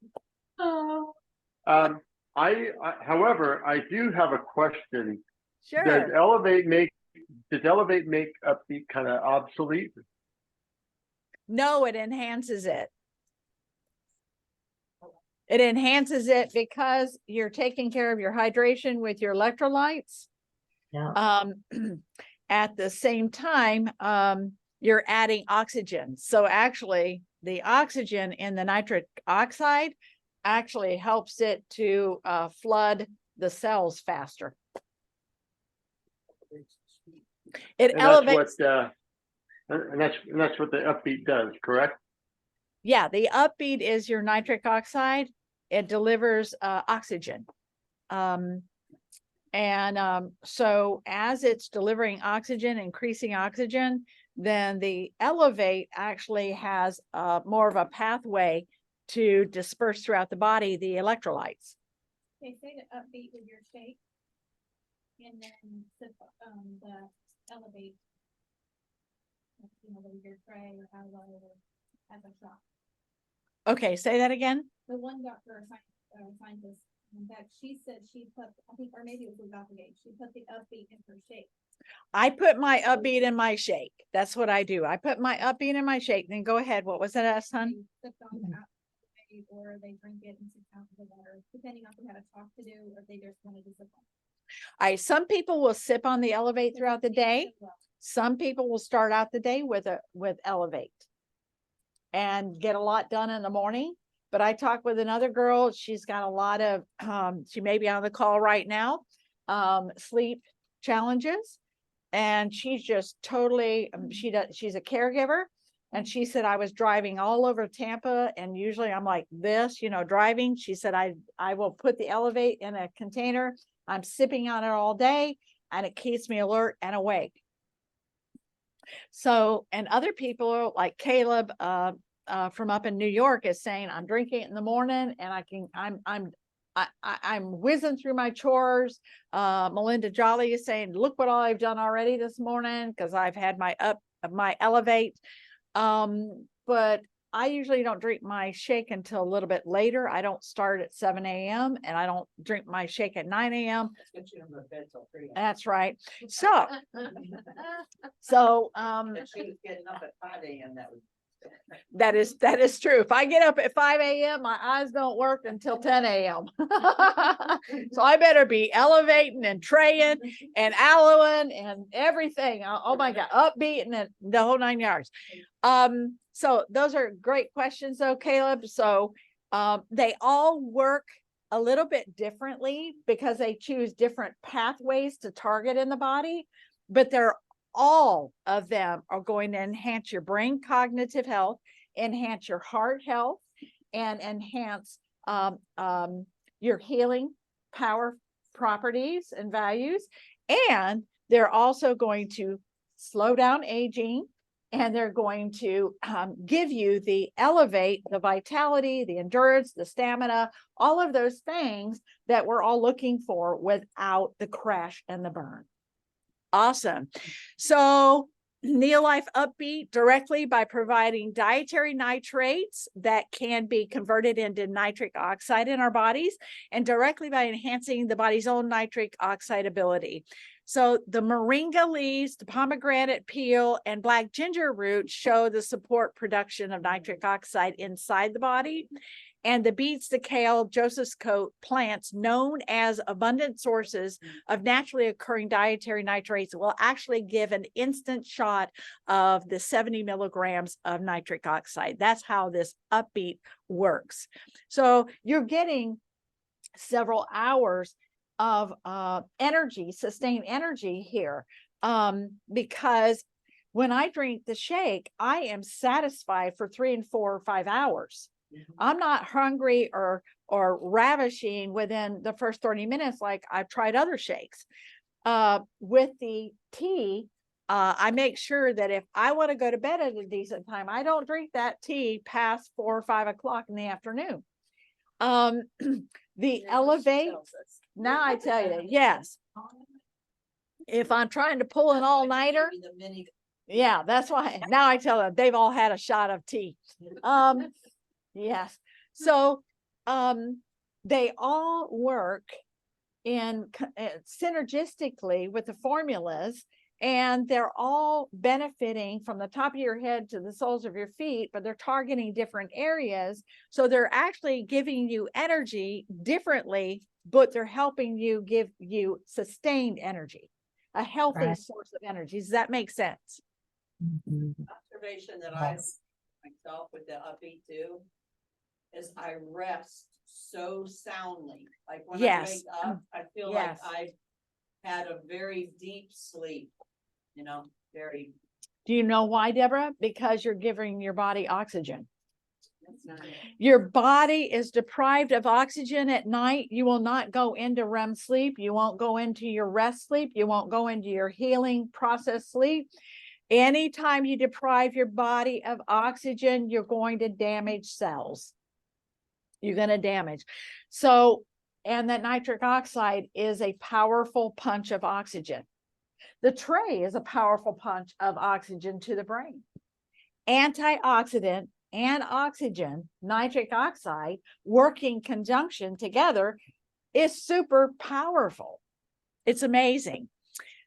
however, I do have a question. Sure. Does Elevate make Upbeat kind of obsolete? No, it enhances it. It enhances it because you're taking care of your hydration with your electrolytes. Yeah. At the same time, you're adding oxygen. So actually the oxygen in the nitric oxide actually helps it to flood the cells faster. It And elevates. that's what the Upbeat does, correct? Yeah, the Upbeat is your nitric oxide. It delivers oxygen. So as it's delivering oxygen, increasing oxygen, then the Elevate actually has more of a pathway to disperse throughout the body the electrolytes. They say to Upbeat with your shake. And then the Elevate. You know, with your Tray or aloe or as a shot. Okay, say that again. The one doctor scientist that she said she put, I think, or maybe it was Alphavate, she put the Upbeat in her shake. I put my Upbeat in my shake. That's what I do. I put my Upbeat in my shake. Then go ahead. What was that, son? They sip on the Alphavate, or they drink it and 6 ounces of water, depending on if they have a talk to do or if they just wanted to sip on. Some people will sip on the Elevate throughout the day. Some people will start out the day with Elevate and get a lot done in the morning. But I talked with another girl. She's got a lot of, she may be on the call right now, sleep challenges. And she's just totally, she's a caregiver. And she said, I was driving all over Tampa, and usually I'm like this, driving. She said, I will put the Elevate in a container. I'm sipping on it all day, and it keeps me alert and awake. So, and other people like Caleb from up in New York is saying, I'm drinking it in the morning, and I'm whizzing through my chores. Melinda Jolly is saying, look what all I've done already this morning, because I've had my Elevate. But I usually don't drink my shake until a little bit later. I don't start at 7 a.m. and I don't drink my shake at 9 a.m. Get you in the bed till 3 a.m. That's right. So, If she was getting up at 5 a.m., that would. that is true. If I get up at 5 a.m., my eyes don't work until 10 a.m. So I better be elevating and traying and aloing and everything. Oh my God, upbeat and the whole 9 yards. So those are great questions though, Caleb. So they all work a little bit differently because they choose different pathways to target in the body, but they're all of them are going to enhance your brain cognitive health, enhance your heart health, and enhance your healing power properties and values. And they're also going to slow down aging, and they're going to give you the Elevate, the vitality, the endurance, the stamina, all of those things that we're all looking for without the crash and the burn. Awesome. So Neolife Upbeat directly by providing dietary nitrates that can be converted into nitric oxide in our bodies, and directly by enhancing the body's own nitric oxide ability. So the moringa leaves, the pomegranate peel, and black ginger root show the support production of nitric oxide inside the body. And the beets, the kale, Joseph's coat plants known as abundant sources of naturally occurring dietary nitrates will actually give an instant shot of the 70 milligrams of nitric oxide. That's how this Upbeat works. So you're getting several hours of energy, sustained energy here, because when I drink the shake, I am satisfied for 3 and 4 or 5 hours. I'm not hungry or ravishing within the first 30 minutes like I've tried other shakes. With the tea, I make sure that if I want to go to bed at a decent time, I don't drink that tea past 4 or 5 o'clock in the afternoon. The Elevate, now I tell you, yes. If I'm trying to pull an all-nighter, yeah, that's why. Now I tell them they've all had a shot of tea. Yes. So they all work in synergistically with the formulas, and they're all benefiting from the top of your head to the soles of your feet, but they're targeting different areas. So they're actually giving you energy differently, but they're helping you give you sustained energy, a healthy source of energy. Does that make sense? Observation that I myself with the Upbeat too is I rest so soundly. Like when I wake up, I feel like I've had a very deep sleep, very. Do you know why, Deborah? Because you're giving your body oxygen. Your body is deprived of oxygen at night. You will not go into REM sleep. You won't go into your rest sleep. You won't go into your healing process sleep. Anytime you deprive your body of oxygen, you're going to damage cells. You're going to damage. So, and that nitric oxide is a powerful punch of oxygen. The tray is a powerful punch of oxygen to the brain. Antioxidant and oxygen, nitric oxide, working conjunction together is super powerful. It's amazing.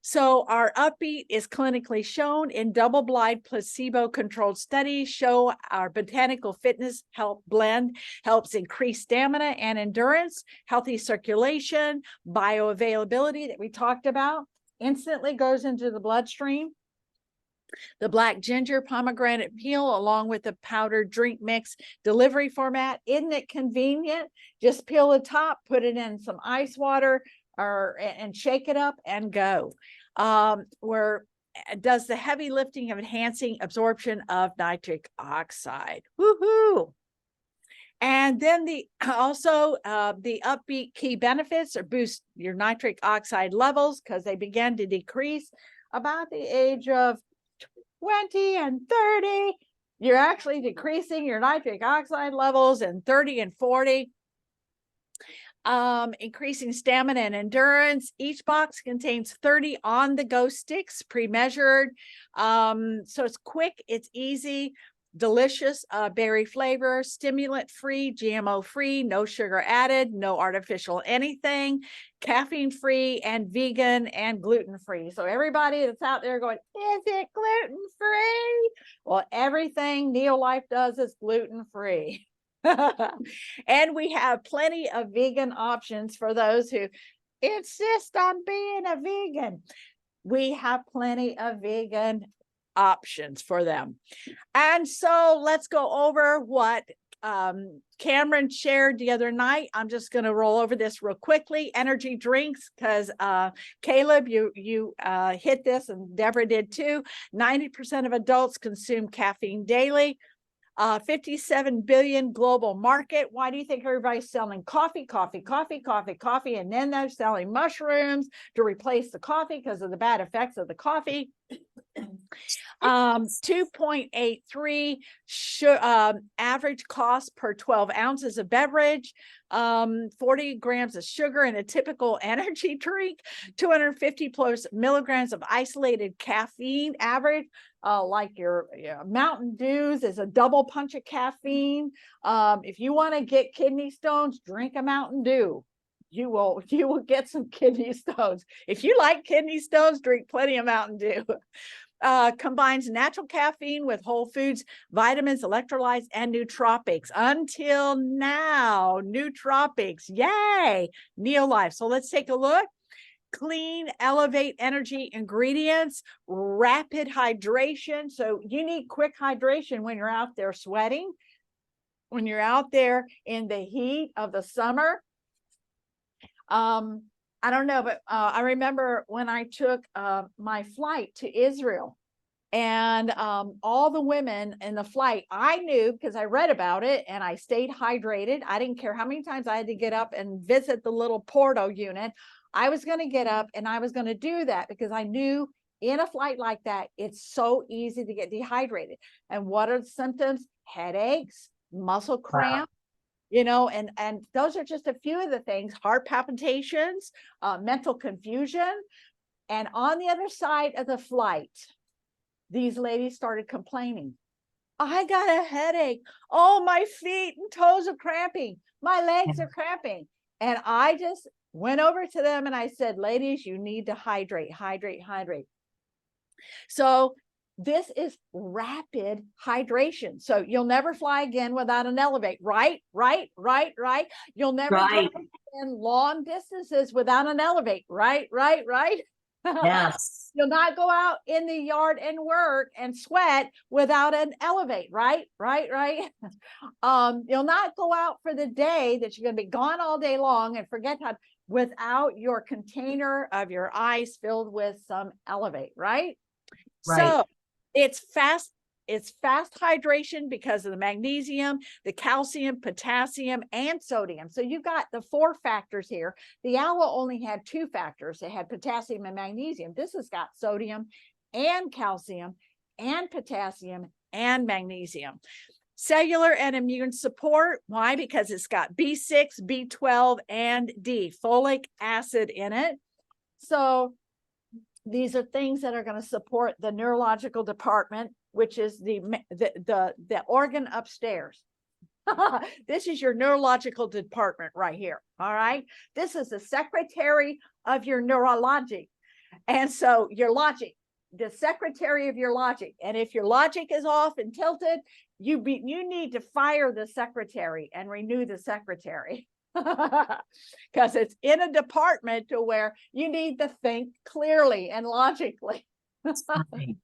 So our Upbeat is clinically shown in double-blind placebo-controlled studies show our botanical fitness help blend helps increase stamina and endurance, healthy circulation, bioavailability that we talked about, instantly goes into the bloodstream. The black ginger pomegranate peel along with the powdered drink mix delivery format. Isn't it convenient? Just peel the top, put it in some ice water and shake it up and go. Where does the heavy lifting of enhancing absorption of nitric oxide. Woohoo! And then the Upbeat key benefits are boost your nitric oxide levels because they begin to decrease about the age of 20 and 30. You're actually decreasing your nitric oxide levels in 30 and 40. Increasing stamina and endurance. Each box contains 30 on-the-go sticks, pre-measured. So it's quick, it's easy, delicious, berry flavor, stimulant-free, GMO-free, no sugar added, no artificial anything, caffeine-free, and vegan and gluten-free. So everybody that's out there going, is it gluten-free? Well, everything Neolife does is gluten-free. And we have plenty of vegan options for those who insist on being a vegan. We have plenty of vegan options for them. And so let's go over what Cameron shared the other night. I'm just going to roll over this real quickly. Energy drinks, because Caleb, you hit this, and Deborah did too. 90% of adults consume caffeine daily. 57 billion global market. Why do you think everybody's selling coffee, and then they're selling mushrooms to replace the coffee because of the bad effects of the coffee? 2.83 average cost per 12 ounces of beverage, 40 grams of sugar in a typical energy drink, 250 plus milligrams of isolated caffeine average. Like your Mountain Dews is a double punch of caffeine. If you want to get kidney stones, drink a Mountain Dew. You will get some kidney stones. If you like kidney stones, drink plenty of Mountain Dew. Combines natural caffeine with whole foods, vitamins, electrolytes, and nootropics. Until now, nootropics, yay, Neolife. So let's take a look. Clean, elevate energy ingredients, rapid hydration. So you need quick hydration when you're out there sweating, when you're out there in the heat of the summer. I don't know, but I remember when I took my flight to Israel, and all the women in the flight, I knew because I read about it and I stayed hydrated. I didn't care how many times I had to get up and visit the little Porto unit. I was going to get up and I was going to do that because I knew in a flight like that, it's so easy to get dehydrated. And what are the symptoms? Headaches, muscle cramp. And those are just a few of the things: heart palpitations, mental confusion. And on the other side of the flight, these ladies started complaining. I got a headache. Oh, my feet and toes are cramping. My legs are cramping. And I just went over to them and I said, ladies, you need to hydrate. So this is rapid hydration. So you'll never fly again without an Elevate, right? You'll never drive in long distances without an Elevate, right? Yes. You'll not go out in the yard and work and sweat without an Elevate, right? You'll not go out for the day that you're going to be gone all day long and forget how without your container of your ice filled with some Elevate, right? So it's fast hydration because of the magnesium, the calcium, potassium, and sodium. So you've got the 4 factors here. The aloe only had 2 factors. It had potassium and magnesium. This has got sodium and calcium and potassium and magnesium. Cellular and immune support. Why? Because it's got B6, B12, and D, folic acid in it. So these are things that are going to support the neurological department, which is the organ upstairs. This is your neurological department right here. All right. This is the secretary of your neurology. And so your logic, the secretary of your logic, and if your logic is off and tilted, you need to fire the secretary and renew the secretary. Because it's in a department to where you need to think clearly and logically. Right.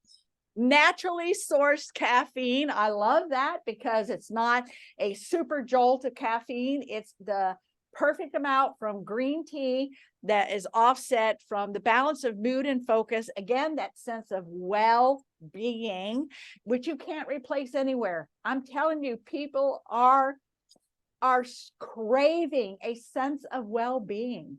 Naturally sourced caffeine. I love that because it's not a super jolt of caffeine. It's the perfect amount from green tea that is offset from the balance of mood and focus. Again, that sense of well-being, which you can't replace anywhere. I'm telling you, people are craving a sense of well-being.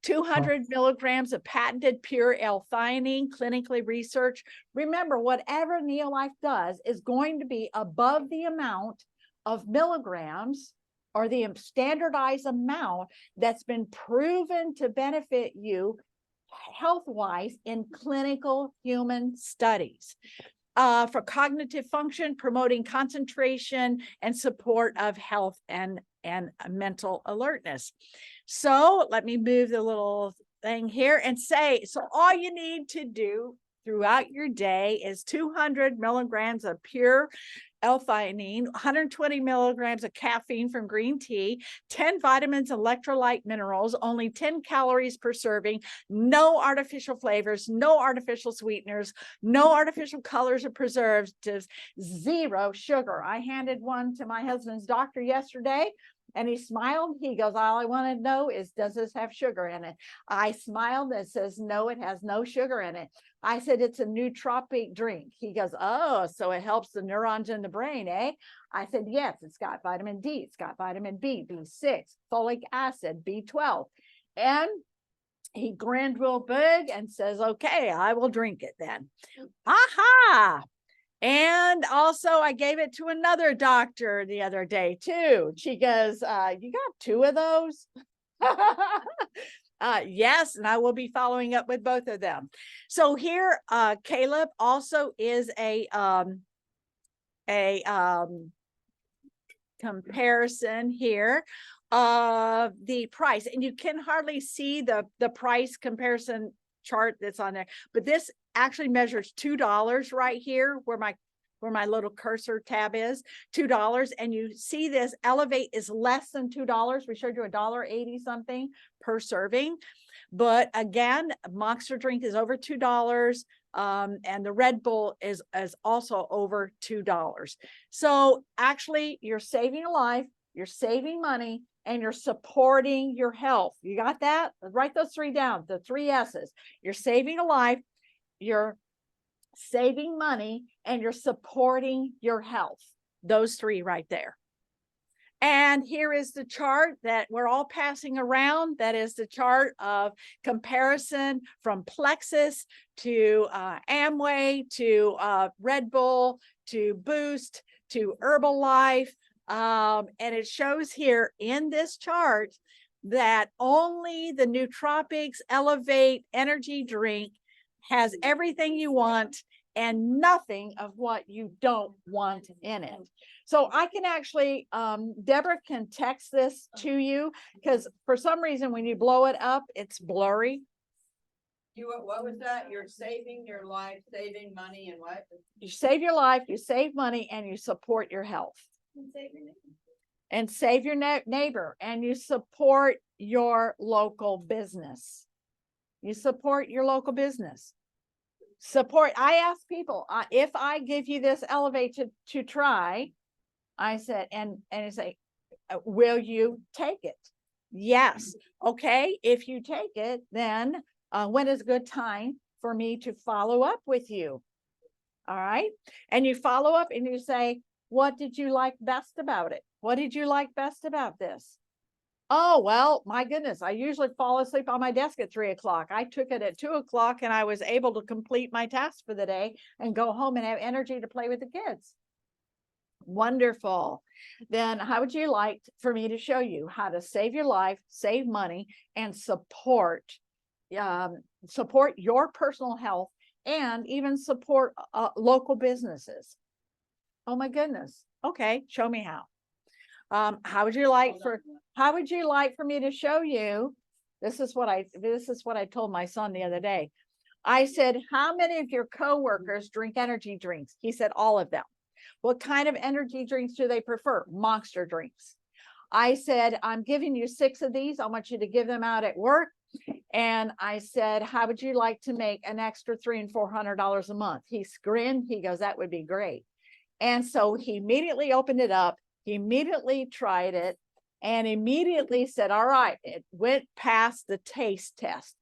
200 milligrams of patented pure L-theanine, clinically researched. Remember, whatever Neolife does is going to be above the amount of milligrams or the standardized amount that's been proven to benefit you health-wise in clinical human studies. For cognitive function, promoting concentration and support of health and mental alertness. So let me move the little thing here and say, so all you need to do throughout your day is 200 milligrams of pure L-theanine, 120 milligrams of caffeine from green tea, 10 vitamins, electrolyte minerals, only 10 calories per serving, no artificial flavors, no artificial sweeteners, no artificial colors or preservatives, zero sugar. I handed one to my husband's doctor yesterday and he smiled. He goes, all I want to know is, does this have sugar in it? I smiled and says, no, it has no sugar in it. I said, it's a nootropic drink. He goes, oh, so it helps the neurons in the brain, eh? I said, yes, it's got vitamin D, it's got vitamin B, B6, folic acid, B12. And he grinned real big and says, okay, I will drink it then. Aha! And also I gave it to another doctor the other day too. She goes, you got 2 of those? Yes, and I will be following up with both of them. So here, Caleb also is a comparison here of the price, and you can hardly see the price comparison chart that's on there, but this actually measures $2 right here where my little cursor tab is, $2. And you see this Elevate is less than $2. We showed you $1.80 something per serving. But again, Monster drink is over $2. And the Red Bull is also over $2. So actually you're saving a life, you're saving money, and you're supporting your health. You got that? Write those 3 down, the 3 S's. You're saving a life, you're saving money, and you're supporting your health. Those 3 right there. And here is the chart that we're all passing around. That is the chart of comparison from Plexus to Amway to Red Bull to Boost to Herbalife. And it shows here in this chart that only the Nootropics Elevate energy drink has everything you want and nothing of what you don't want in it. So I can actually, Deborah can text this to you because for some reason, when you blow it up, it's blurry. What was that? You're saving your life, saving money, and what? You save your life, you save money, and you support your health. And save your neighbor, and you support your local business. You support your local business. Support. I ask people, if I give you this Elevate to try, I said, and I say, will you take it? Yes. Okay. If you take it, then when is a good time for me to follow up with you? All right. And you follow up and you say, what did you like best about it? What did you like best about this? Oh, well, my goodness, I usually fall asleep on my desk at 3 o'clock. I took it at 2 o'clock and I was able to complete my task for the day and go home and have energy to play with the kids. Wonderful. Then how would you like for me to show you how to save your life, save money, and support your personal health and even support local businesses? Oh my goodness. Okay, show me how. How would you like for me to show you This is what I told my son the other day. I said, how many of your coworkers drink energy drinks? He said, all of them. What kind of energy drinks do they prefer? Monster drinks. I said, I'm giving you 6 of these. I want you to give them out at work. And I said, how would you like to make an extra $300 and $400 a month? He grinned. He goes, that would be great. And so he immediately opened it up. He immediately tried it and immediately said, all right, it went past the taste test.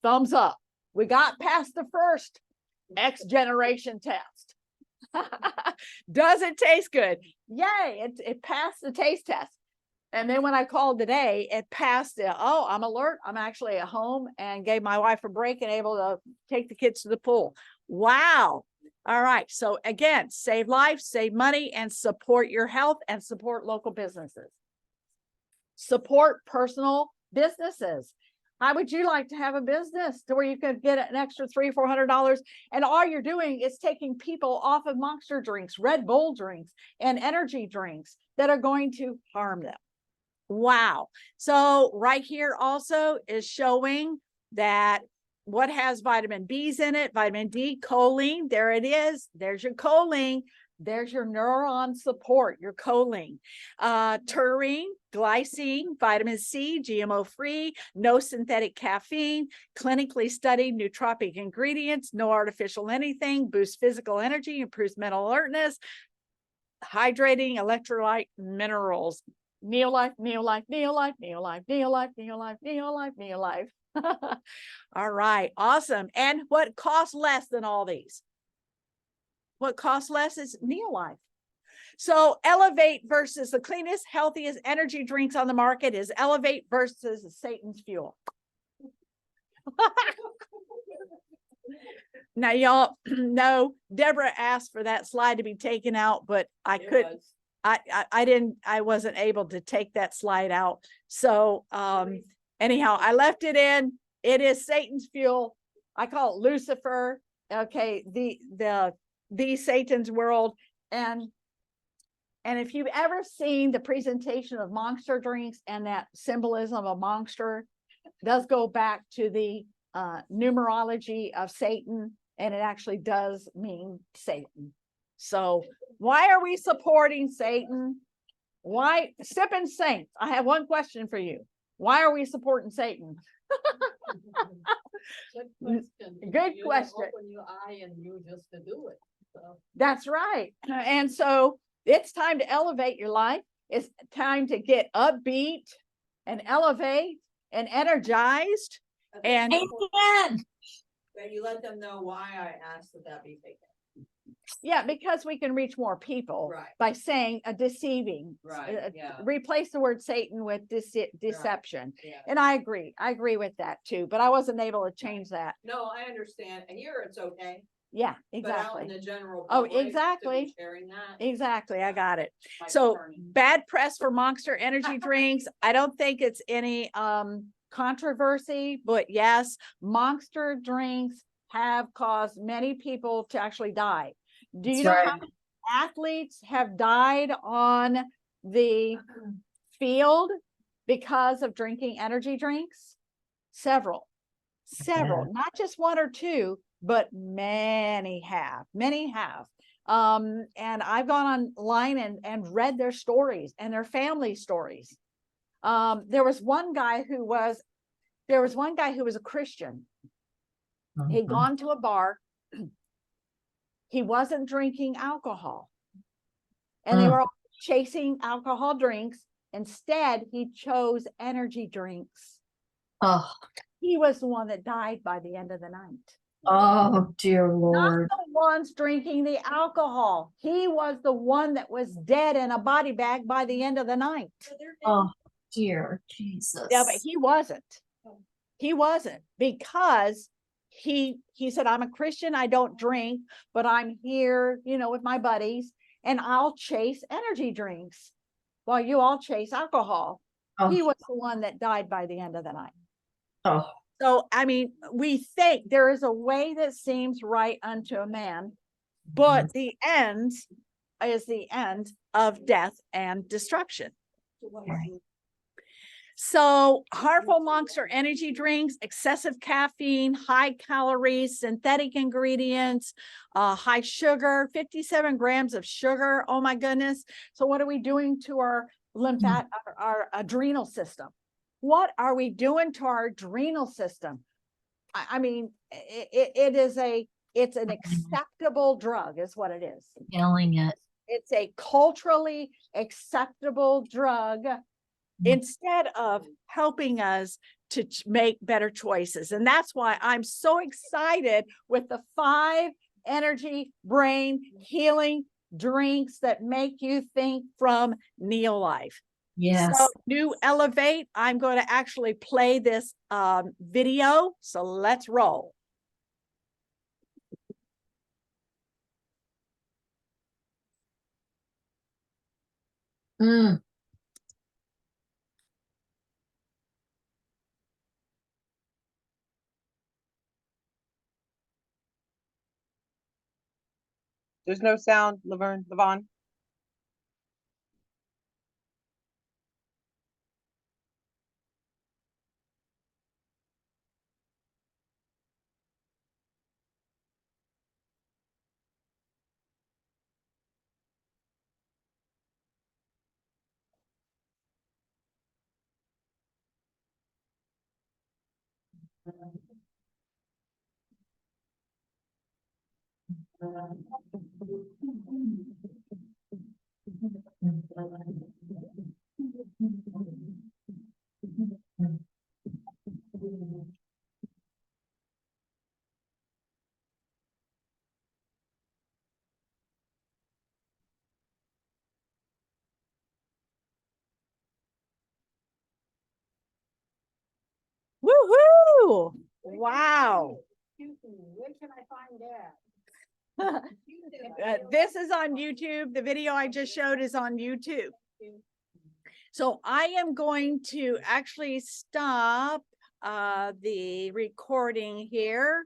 Thumbs up. We got past the first X generation test. Does it taste good? Yay, it passed the taste test. And then when I called today, it passed the, oh, I'm alert. I'm actually at home and gave my wife a break and able to take the kids to the pool. Wow. All right. So again, save lives, save money, and support your health and support local businesses. Support personal businesses. How would you like to have a business to where you could get an extra $300, $400 and all you're doing is taking people off of Monster drinks, Red Bull drinks, and energy drinks that are going to harm them? Wow. So right here also is showing that what has vitamin B's in it, vitamin D, choline. There it is. There's your choline. There's your neuron support, your choline, taurine, glycine, vitamin C, GMO free, no synthetic caffeine, clinically studied nootropic ingredients, no artificial anything, boosts physical energy, improves mental alertness, hydrating electrolyte minerals. Neolife, Neolife, Neolife, Neolife, Neolife, Neolife, Neolife, Neolife. All right, awesome. And what costs less than all these? What costs less is Neolife. So Elevate versus the cleanest, healthiest energy drinks on the market is Elevate versus Satan's Fuel. Now, y'all know Deborah asked for that slide to be taken out, but I couldn't. I wasn't able to take that slide out. So anyhow, I left it in. It is Satan's Fuel. I call it Lucifer. Okay, the Satan's world. And if you've ever seen the presentation of Monster drinks and that symbolism of Monster does go back to the numerology of Satan, and it actually does mean Satan. So why are we supporting Satan? Why, Sipping Saints? I have one question for you. Why are we supporting Satan? Good question. Open your eye and you just to do it. So. That's right. And so it's time to elevate your life. It's time to get upbeat and elevate and energized. And Amen. But you let them know why I asked that be taken. yeah, because we can reach more people Right. by saying a deceiving, Right, yeah. replace the word Satan with deception. Yeah. And I agree with that too, but I wasn't able to change that. No, I understand. Here it's okay. Yeah, But out in exactly. the general. Oh, public, to be exactly. Sharing that. Exactly. I got it. like So attorney. bad press for Monster energy drinks. I don't think it's any controversy, but yes, Monster drinks have caused many people to actually die. Do you That's know right. how many athletes have died on the field because of drinking energy drinks? Several, not just 1 or 2, but many have. And I've gone online and read their stories and their family stories. There was one guy who was a Christian. He'd gone to a bar. He wasn't drinking alcohol. And they were all chasing alcohol drinks. Instead, he chose energy drinks. Oh, He was the one that died by the end of the night. oh, dear Not Lord. the ones drinking the alcohol. He was the one that was dead in a body bag by the end of the night. Oh, dear Jesus. Yeah, but he wasn't. He wasn't, because he said, I'm a Christian, I don't drink, but I'm here, with my buddies, and I'll chase energy drinks while you all chase alcohol. Oh. He was the one that died by the end of the night. Oh, So, I mean, we think there is a way that seems right unto a man, but the end is the end of death and destruction. right. So harmful Monster energy drinks, excessive caffeine, high calories, synthetic ingredients, high sugar, 57 grams of sugar. Oh my goodness. So what are we doing to our our adrenal system? What are we doing to our adrenal system? I mean, it's an acceptable drug is what it is. Killing it. It's a culturally acceptable drug instead of helping us to make better choices. And that's why I'm so excited with the 5 energy brain healing drinks that make you think from Neolife. Yes. So New Elevate, I'm going to actually play this video. So let's roll. Mm. There's no sound, Laverne, Levon. Woohoo! Wow. Where can I find that? This is on YouTube. The video I just showed is on YouTube. So I am going to actually stop the recording here.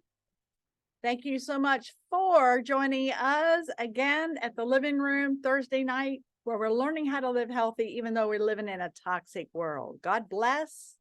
Thank you so much for joining us again at the living room Thursday night, where we're learning how to live healthy, even though we're living in a toxic world. God bless.